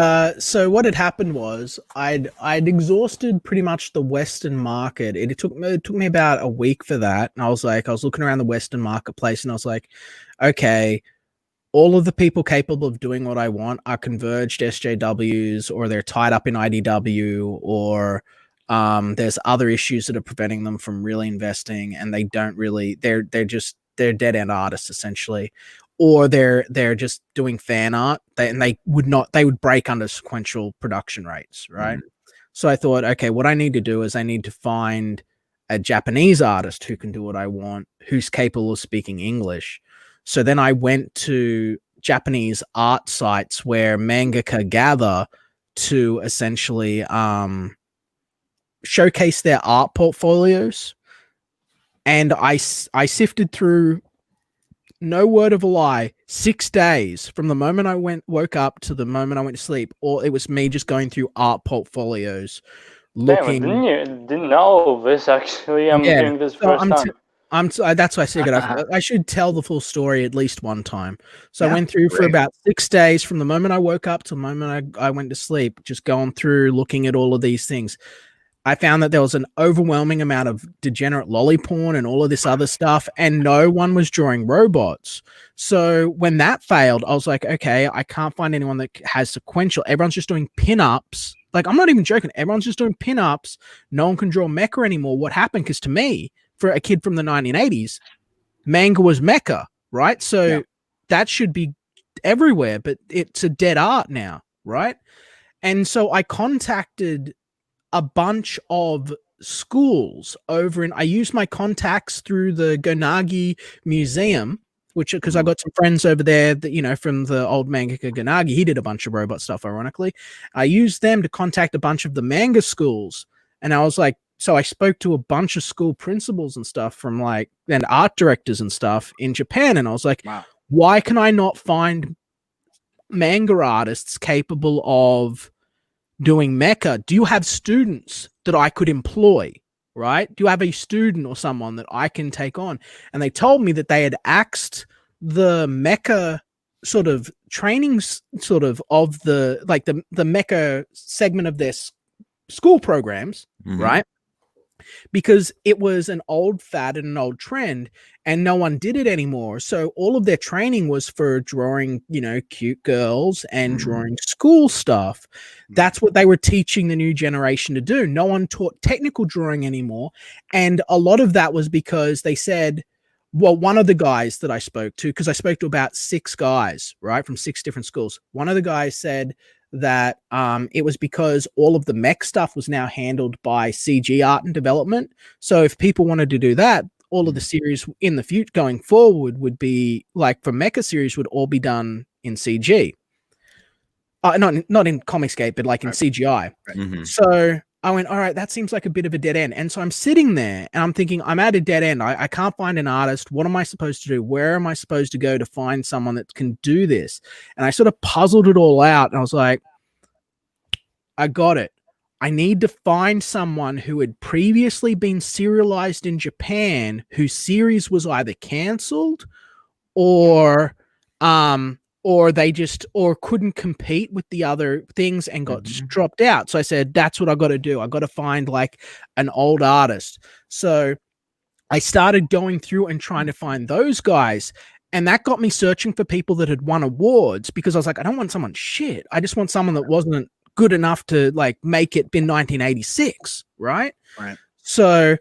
so what had happened was I'd exhausted pretty much the Western market. It took me about a week for that, and I was looking around the Western marketplace, and I was like, okay, all of the people capable of doing what I want are converged SJWs, or they're tied up in IDW, or there's other issues that are preventing them from really investing, and they don't really they're dead end artists essentially, or they're just doing fan art, they would break under sequential production rates, right? So I thought, okay, what I need to do is I need to find a Japanese artist who can do what I want, who's capable of speaking English. So then I went to Japanese art sites where mangaka gather to essentially showcase their art portfolios, and I sifted through, no word of a lie, 6 days from the moment I woke up to the moment I went to sleep, or it was me just going through art portfolios looking. Damn, didn't know this actually. I'm doing this first time. That's why I said I should tell the full story at least one time. So I went through for about 6 days from the moment I woke up to the moment I went to sleep, just going through looking at all of these things. I found that there was an overwhelming amount of degenerate lolly porn and all of this other stuff, and no one was drawing robots. So when that failed, I was like, okay, I can't find anyone that has sequential. Everyone's just doing pin-ups. Like, I'm not even joking. Everyone's just doing pin-ups. No one can draw mecha anymore. What happened? Because to me, for a kid from the 1980s, manga was mecha, right? So that should be everywhere, but it's a dead art now, right? And so I contacted a bunch of schools I used my contacts through the Gonagi Museum, because I got some friends over there that, from the old mangaka Gonagi. He did a bunch of robot stuff, ironically. I used them to contact a bunch of the manga schools. And I was like, so I spoke to a bunch of school principals and stuff and art directors and stuff in Japan. And I was like, wow, why can I not find manga artists capable of doing mecha? Do you have students that I could employ, right? Do you have a student or someone that I can take on? And they told me that they had axed the mecha sort of trainings of the mecha segment of their school programs, right? Because it was an old fad and an old trend, and no one did it anymore. So all of their training was for drawing, cute girls and drawing school stuff. That's what they were teaching the new generation to do. No one taught technical drawing anymore. And a lot of that was because they said, well, one of the guys that I spoke to, because I spoke to about 6 guys, right, from 6 different schools. One of the guys said that it was because all of the mech stuff was now handled by CG art and development. So if people wanted to do that, all of the series in the future going forward would be like, for mecha series, would all be done in CG. Not in Comicscape, but like in CGI. Right. So I went, all right, that seems like a bit of a dead end. And so I'm sitting there and I'm thinking, I'm at a dead end. I can't find an artist. What am I supposed to do? Where am I supposed to go to find someone that can do this? And I sort of puzzled it all out. And I was like, I got it. I need to find someone who had previously been serialized in Japan whose series was either canceled or they just or couldn't compete with the other things and got dropped out. So I said, that's what I got to do. I got to find like an old artist. So I started going through and trying to find those guys. And that got me searching for people that had won awards, because I was like, I don't want someone shit. I just want someone that wasn't good enough to like make it in 1986. Right. So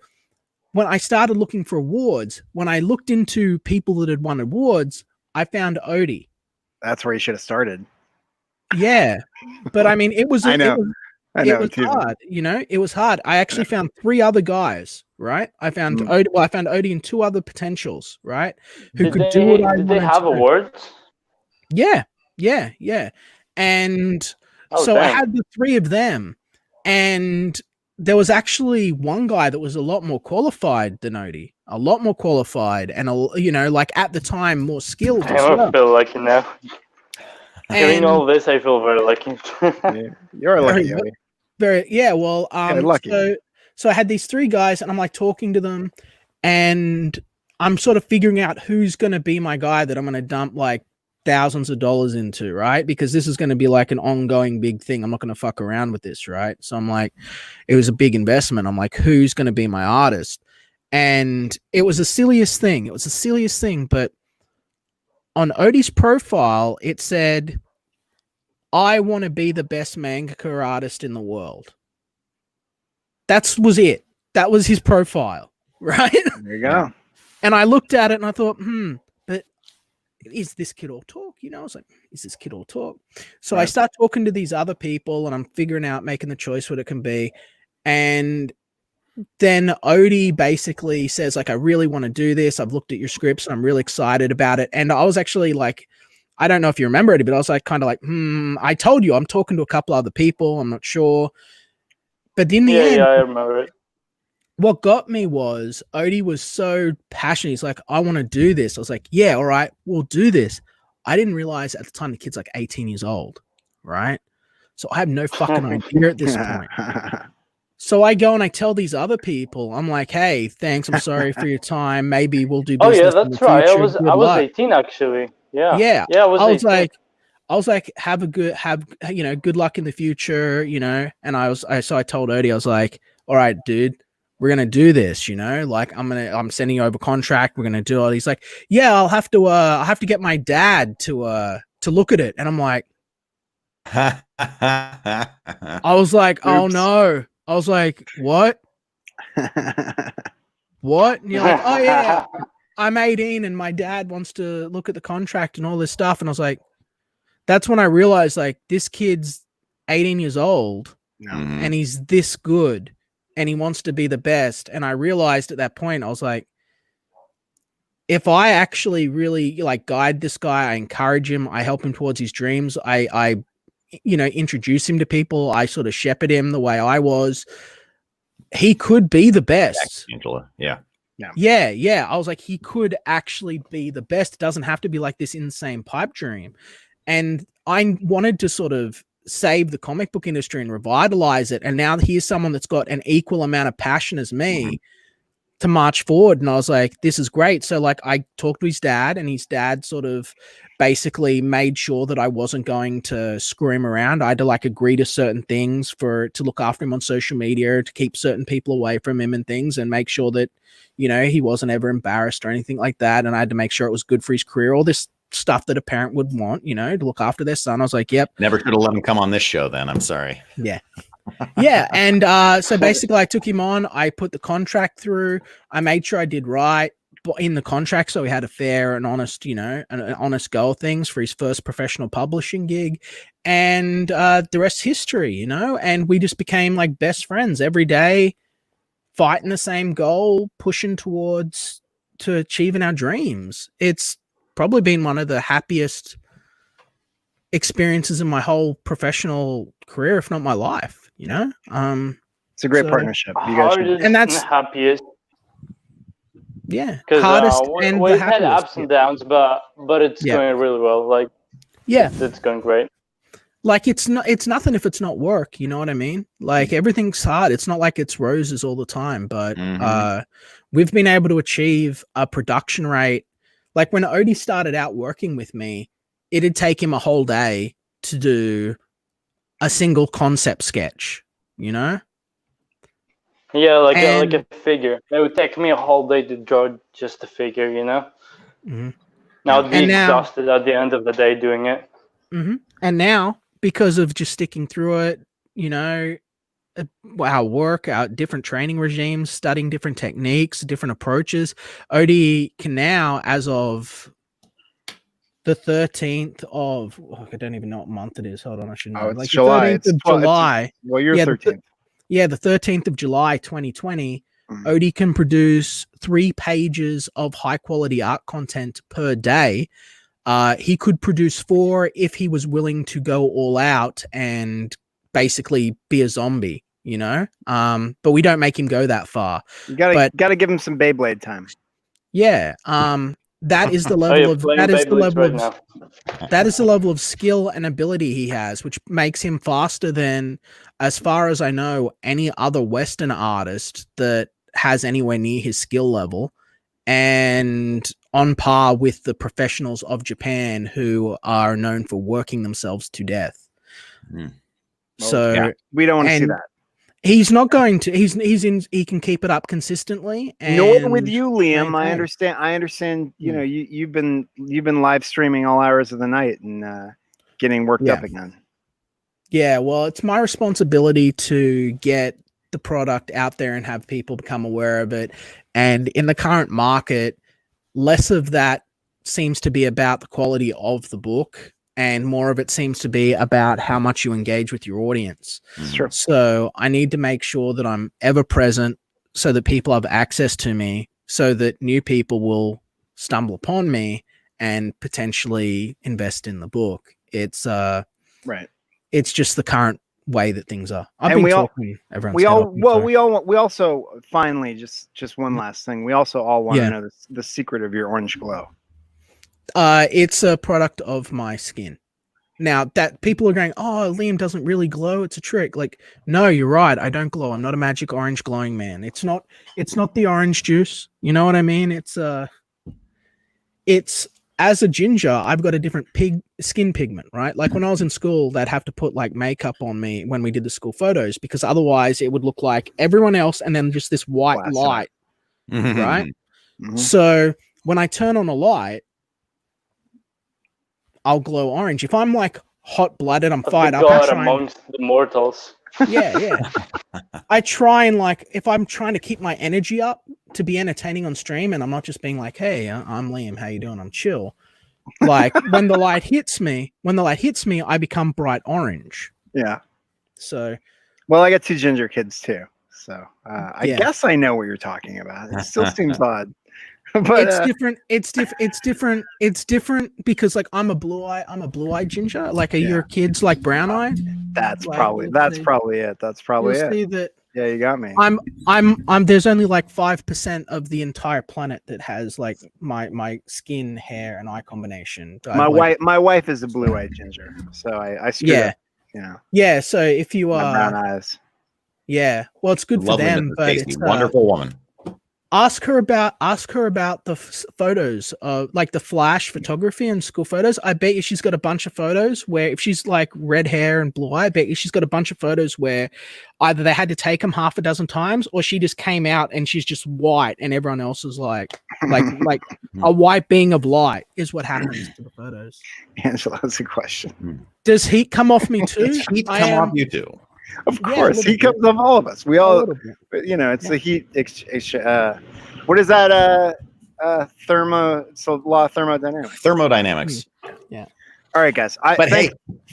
when I started looking for awards, when I looked into people that had won awards, I found ODY. That's where you should have started. Yeah. But I mean, it was, I know it was hard, you know, it was hard. I actually found 3 other guys, right? I found ODY, I found ODY and 2 other potentials, right? Who did could they, do what I wanted. Did they have awards? Yeah. And so I had the 3 of them, and there was actually one guy that was a lot more qualified than ODY, a lot more qualified, and you know, like at the time more skilled. I feel lucky now. Hearing all this, I feel very lucky. You're lucky. Very, yeah. Well, lucky. So I had these 3 guys, and I'm like talking to them, and I'm sort of figuring out who's going to be my guy that I'm going to dump like thousands of dollars into, right? Because this is going to be like an ongoing big thing. I'm not going to fuck around with this, right? So I'm like, it was a big investment. I'm like, who's going to be my artist? And it was the silliest thing. It was the silliest thing, but on ODY's profile, it said, I want to be the best mangaka artist in the world. That was it. That was his profile, right? There you go. And I looked at it and I thought, but is this kid all talk? You know, I was like, is this kid all talk? So I start talking to these other people, and I'm figuring out, making the choice what it can be. And then ODY basically says, like, I really want to do this. I've looked at your scripts and I'm really excited about it. And I was actually like, I don't know if you remember it, but I was like, kind of like, I told you I'm talking to a couple other people. I'm not sure. But in the end, yeah, I remember it. What got me was ODY was so passionate. He's like, I want to do this. I was like, yeah, all right, we'll do this. I didn't realize at the time the kid's like 18 years old, right? So I have no fucking idea at this point. So I go and I tell these other people, I'm like, hey, thanks. I'm sorry for your time. Maybe we'll do business. Oh yeah, that's right. I was 18 actually. Yeah. I was like, good luck in the future, you know. And I told ODY, I was like, all right, dude, we're gonna do this, you know. Like, I'm sending you over contract. We're gonna do all. He's like, yeah, I'll have to get my dad to look at it. And I'm like, I was like, oops. Oh no. I was like, what? What? And you're like, oh yeah, I'm 18 and my dad wants to look at the contract and all this stuff. And I was like, that's when I realized, like, this kid's 18 years old and he's this good and he wants to be the best. And I realized at that point, I was like, if I actually really like guide this guy, I encourage him, I help him towards his dreams, I introduce him to people, I sort of shepherd him the way I was, he could be the best. Angela. Yeah. I was like, he could actually be the best. It doesn't have to be like this insane pipe dream. And I wanted to sort of save the comic book industry and revitalize it. And now here's someone that's got an equal amount of passion as me to march forward. And I was like, this is great. So like, I talked to his dad, and his dad sort of basically made sure that I wasn't going to screw him around. I had to like agree to certain things to look after him on social media, to keep certain people away from him and things, and make sure that, you know, he wasn't ever embarrassed or anything like that. And I had to make sure it was good for his career, all this stuff that a parent would want, you know, to look after their son. I was like, yep. Never should have let him come on this show then. I'm sorry. Yeah. Yeah. And so basically I took him on, I put the contract through, I made sure I did right in the contract, so he had a fair and honest, you know, an honest go of things for his first professional publishing gig. And the rest's history, you know, and we just became like best friends every day, fighting the same goal, pushing towards to achieving our dreams. It's probably been one of the happiest experiences in my whole professional career, if not my life, you know. It's a great partnership. You guys should. And that's happiest. Yeah, hardest and we've had ups and downs, but it's going really well. Like, yeah, it's going great. Like it's nothing if it's not work, you know what I mean? Like everything's hard. It's not like it's roses all the time, but we've been able to achieve a production rate. Like when Odie started out working with me, it'd take him a whole day to do a single concept sketch, you know? Yeah, like a figure. It would take me a whole day to draw just a figure, you know? Now I'd be exhausted at the end of the day doing it. And now, because of just sticking through it, you know, our work, our different training regimes, studying different techniques, different approaches, Odie can now, as of the 13th of, I don't even know what month it is. Hold on, I should know. It's like July. The 13th of July. Well, you're 13th. The 13th of July, 2020, Odie can produce 3 pages of high quality art content per day. He could produce 4 if he was willing to go all out and basically be a zombie, you know? But we don't make him go that far. You gotta give him some Beyblade time. Yeah. That is the level of that is the level of skill and ability he has, which makes him faster than, as far as I know, any other Western artist that has anywhere near his skill level, and on par with the professionals of Japan who are known for working themselves to death. So we don't want to see that. He's not going to. He can keep it up consistently. And nor with you, Liam. I understand. You know, you've been live streaming all hours of the night and getting worked up again. Yeah, well, it's my responsibility to get the product out there and have people become aware of it. And in the current market, less of that seems to be about the quality of the book, and more of it seems to be about how much you engage with your audience. Sure. So I need to make sure that I'm ever present so that people have access to me, so that new people will stumble upon me and potentially invest in the book. It's right. It's just the current way that things are. We also finally just one last thing. We also all want to know the secret of your orange glow. It's a product of my skin. Now that people are going, oh, Liam doesn't really glow, it's a trick. Like, no, you're right. I don't glow. I'm not a magic orange glowing man. It's not the orange juice. You know what I mean? It's as a ginger, I've got a different skin pigment, right? Like when I was in school, they'd have to put like makeup on me when we did the school photos, because otherwise it would look like everyone else and then just this white light, right? So when I turn on a light, I'll glow orange. If I'm like hot-blooded, I'm fired up. God amongst the mortals. Yeah. I try and like, if I'm trying to keep my energy up to be entertaining on stream, and I'm not just being like, hey, I'm Liam, how you doing? I'm chill. Like when the light hits me, I become bright orange. Yeah. So, well, I got 2 ginger kids too. So I guess I know what you're talking about. It still seems odd. But it's different because like I'm a blue-eyed ginger. Like are your kids like brown-eyed? That's like, probably it. That's probably it. See that. Yeah, you got me. I'm there's only like 5% of the entire planet that has like my skin, hair, and eye combination. My wife is a blue-eyed ginger, so I screwed up, you know. Yeah, so if you are brown eyes. Yeah, well, it's good for them, but it's wonderful woman. Ask her about the photos of like the flash photography and school photos. I bet you she's got a bunch of photos where if she's like red hair and blue eye, I bet you she's got a bunch of photos where either they had to take them half a dozen times or she just came out and she's just white and everyone else is like a white being of light is what happens to the photos. Angela, that's a question. Does heat come off me too? Does heat come off you too? Of course, heat comes off all of us. We all, you know, it's the heat. What is that? Law of thermodynamics. Thermodynamics. Yeah. All right, guys.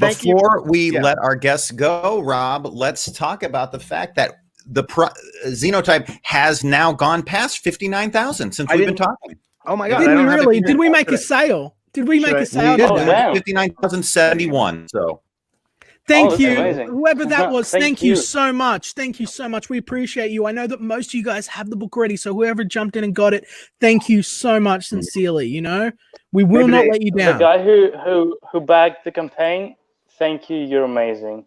Before we let our guests go, Rob, let's talk about the fact that the XENOTYPE has now gone past 59,000 since we've been talking. Oh my God! Did we really? Did we make a sale? Did we make a sale? 59,071. So. Thank you, whoever that was. Thank you so much. Thank you so much. We appreciate you. I know that most of you guys have the book already, so whoever jumped in and got it, thank you so much, sincerely. You know, we will not let you down. The guy who backed the campaign, Thank you. You're amazing.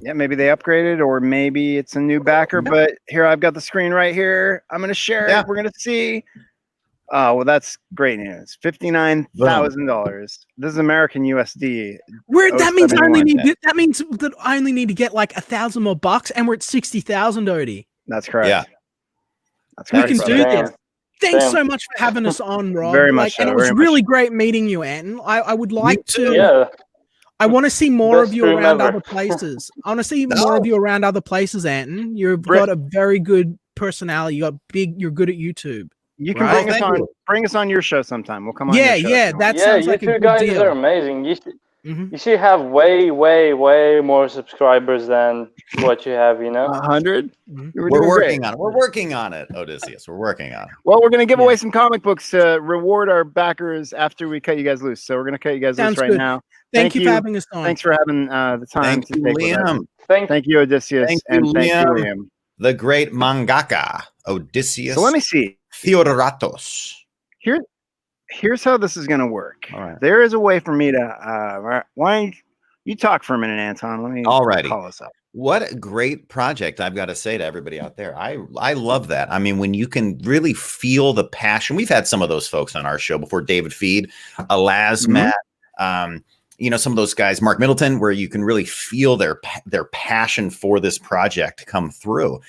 Yeah, maybe they upgraded, or maybe it's a new backer. But here, I've got the screen right here. I'm gonna share it. We're gonna see. Oh, well, that's great news. $59,000. This is American USD. That means I only need to get like 1,000 more bucks, and we're at 60,000 ODY. That's correct. Yeah, that's we correct. can do this. Thanks so much for having us on, Rob. Very much so, and it was really great meeting you, Anton. I would like to. Yeah. I want to see more Best of you stream around ever. other places. I want to see more of you around other places, Anton. You've got a very good personality. You're good at YouTube. You can bring us on your show sometime. We'll come on. That sounds like a good guys deal. are amazing. You should have way more subscribers than what you have. 100. We're working on it. We're working on it, Odysseus. We're working on it. Well, we're gonna give away some comic books to reward our backers after we cut you guys loose. So we're gonna cut you guys loose right now. Thank you for having us on. Thanks for having the time to take Liam. Thank you, Odysseus. Thank you, Liam. The great mangaka, Odysseus. So let me see. Theodoratos. Here's how this is going to work. All right. There is a way for me to. Why don't you talk for a minute, Anton? Let me call us up. What a great project! I've got to say to everybody out there, I love that. I mean, when you can really feel the passion. We've had some of those folks on our show before. David Feed, Alaz, Matt. Some of those guys, Mark Middleton, where you can really feel their passion for this project come through.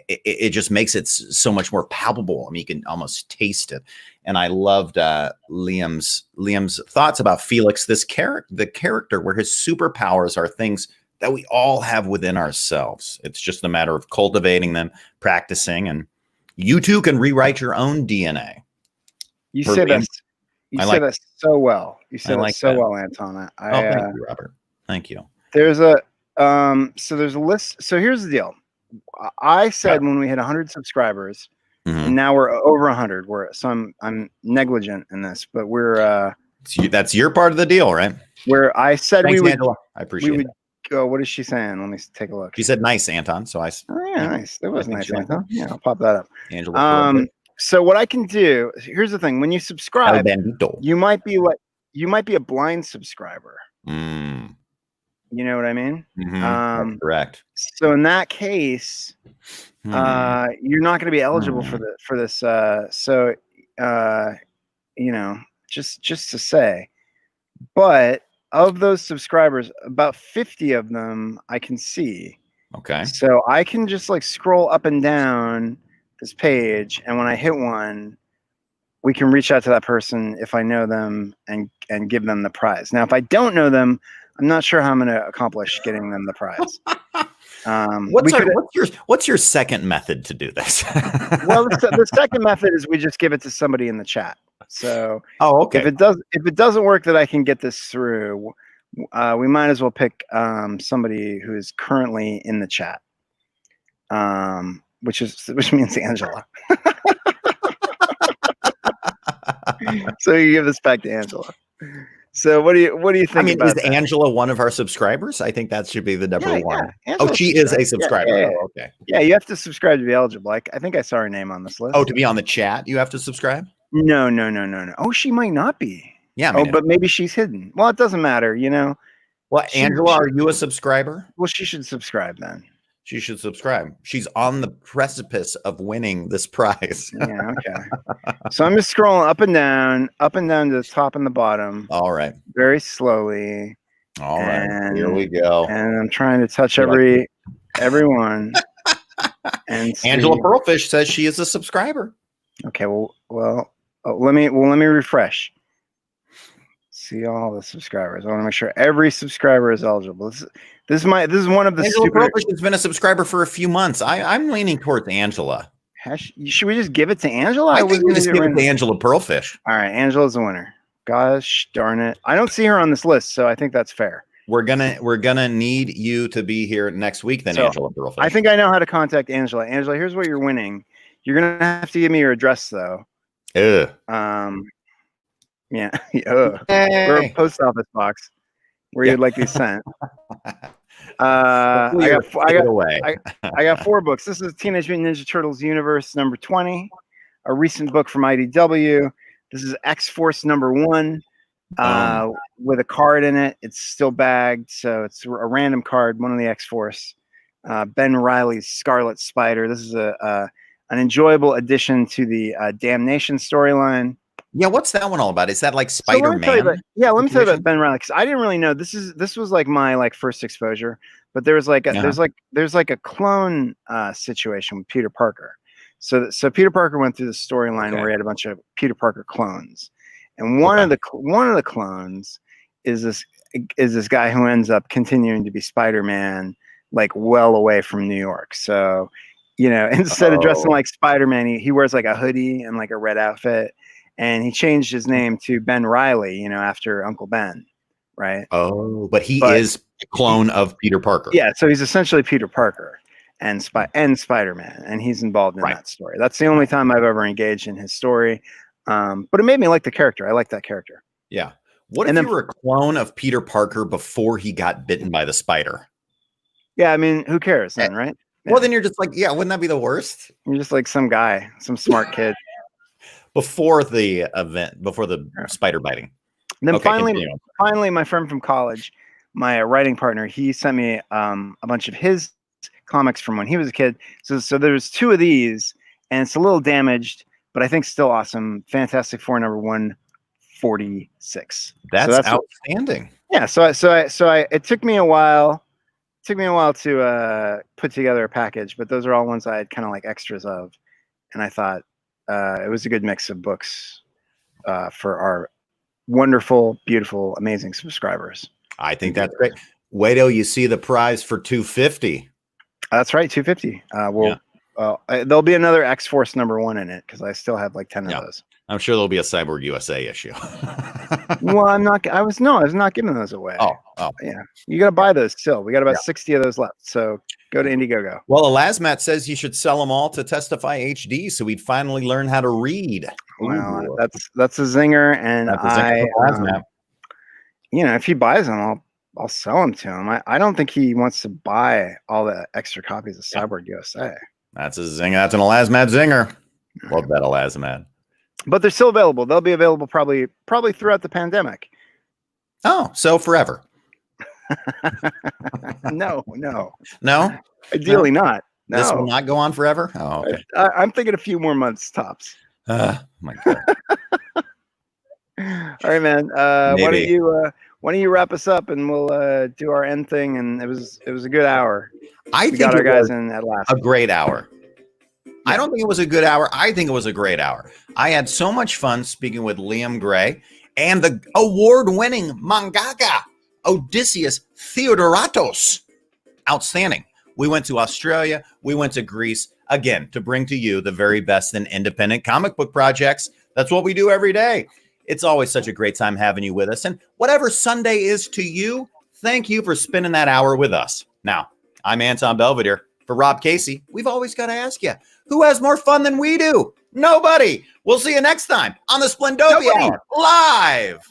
It just makes it so much more palpable. I mean, you can almost taste it. And I loved Liam's thoughts about Felix, the character where his superpowers are things that we all have within ourselves. It's just a matter of cultivating them, practicing, and you too can rewrite your own DNA. You say that so well. You said that so well, Anton. Thank you, Robert. Thank you. There's a list. So here's the deal. I said when we hit 100 subscribers, and now we're over 100. I'm negligent in this, but we're that's your part of the deal, right? Where I said Thanks, we would. Angela. I appreciate it. Go. What is she saying? Let me take a look. She said nice, Anton. So nice. That was nice, Anton. Yeah, I'll pop that up. Angela. So what I can do, here's the thing: when you subscribe, you might be a blind subscriber. You know what I mean? That's correct. So in that case, you're not going to be eligible for this. Just to say, but of those subscribers, about 50 of them I can see. Okay. So I can just scroll up and down this page, and when I hit one, we can reach out to that person if I know them and give them the prize. Now, if I don't know them, I'm not sure how I'm going to accomplish getting them the prize. What's your second method to do this? Well, the second method is we just give it to somebody in the chat. So, okay. If it doesn't work that I can get this through, we might as well pick somebody who is currently in the chat, which means Angela. So you give this back to Angela. So what do you think? I mean, is Angela one of our subscribers? I think that should be the number one. Oh, she is a subscriber. Yeah. Oh, okay. Yeah, you have to subscribe to be eligible. I think I saw her name on this list. Oh, to be on the chat, you have to subscribe? No. Oh, she might not be. Yeah. But maybe she's hidden. Well, it doesn't matter, Well, Angela, are you a subscriber? Well, she should subscribe then. She should subscribe. She's on the precipice of winning this prize. Yeah, okay. So I'm just scrolling up and down to the top and the bottom. All right. Very slowly. All right. Here we go. And I'm trying to touch everyone. And Angela Pearlfish says she is a subscriber. Okay. Let me refresh. See all the subscribers. I want to make sure every subscriber is eligible. This is one of the Angela Pearlfish has been a subscriber for a few months. I'm leaning towards Angela. Should we just give it to Angela? I think we just give it to Angela Pearlfish. All right, Angela's the winner. Gosh darn it! I don't see her on this list, so I think that's fair. We're gonna need you to be here next week, then, Angela Pearlfish. I think I know how to contact Angela. Angela, here's what you're winning. You're gonna have to give me your address, though. Yeah. We're a post office box where you'd like these sent. I got 4 books. This is Teenage Mutant Ninja Turtles Universe number 20, a recent book from IDW. This is X-Force number 1. with a card in it. It's still bagged, so it's a random card, one of the X-Force. Ben Reilly's Scarlet Spider. This is an enjoyable addition to the Damnation storyline. Yeah, what's that one all about? Is that like Spider-Man? Let me tell you about Ben Reilly, because I didn't really know. This was like my first exposure, but there was like there's like a clone situation with Peter Parker. So Peter Parker went through the storyline where he had a bunch of Peter Parker clones, and one of the clones is this guy who ends up continuing to be Spider-Man, like well away from New York. So, instead of dressing like Spider-Man, he wears like a hoodie and like a red outfit. And he changed his name to Ben Reilly, after Uncle Ben, right? Oh, but he is a clone of Peter Parker. Yeah, so he's essentially Peter Parker and Spider-Man, and he's involved in that story. That's the only time I've ever engaged in his story. But it made me like the character. I like that character. Yeah. What if you were a clone of Peter Parker before he got bitten by the spider? Yeah, I mean, who cares then, right? Yeah. Well, then you're just like, wouldn't that be the worst? You're just like some guy, some smart kid. Before the event, before the spider biting. And then finally, my friend from college, my writing partner, he sent me a bunch of his comics from when he was a kid. So there's 2 of these, and it's a little damaged, but I think still awesome. Fantastic Four number 146. That's outstanding. Yeah. So it took me a while. To put together a package, but those are all ones I had kind of like extras of, and I thought. It was a good mix of books for our wonderful, beautiful, amazing subscribers. I think that's great. Wait till you see the prize for 250. That's right, 250. There'll be another X-Force number 1 in it because I still have like 10 of those. I'm sure there'll be a Cyborg USA issue. Well, I was not giving those away. Oh, yeah. You got to buy those still. We got about 60 of those left. So go to Indiegogo. Well, Elasmat says you should sell them all to Testify HD so we'd finally learn how to read. Well, that's a zinger. And if he buys them, I'll sell them to him. I don't think he wants to buy all the extra copies of Cyborg USA. That's a zinger. That's an Elasmat zinger. Love that Elasmat. But they're still available. They'll be available probably throughout the pandemic. Oh, so forever. No. Ideally not. No. This will not go on forever? Oh, okay. I'm thinking a few more months tops. My God. All right, man. Why don't you wrap us up and we'll do our end thing? And it was a good hour. We got our guys in at last. A great hour. I don't think it was a good hour. I think it was a great hour. I had so much fun speaking with Liam Gray and the award-winning mangaka, Odysseus Theodoratos. Outstanding. We went to Australia. We went to Greece, again, to bring to you the very best in independent comic book projects. That's what we do every day. It's always such a great time having you with us. And whatever Sunday is to you, thank you for spending that hour with us. Now, I'm Anton Belvedere. For Rob Casey, we've always got to ask you, who has more fun than we do? Nobody. We'll see you next time on the Splendopia Hour, live.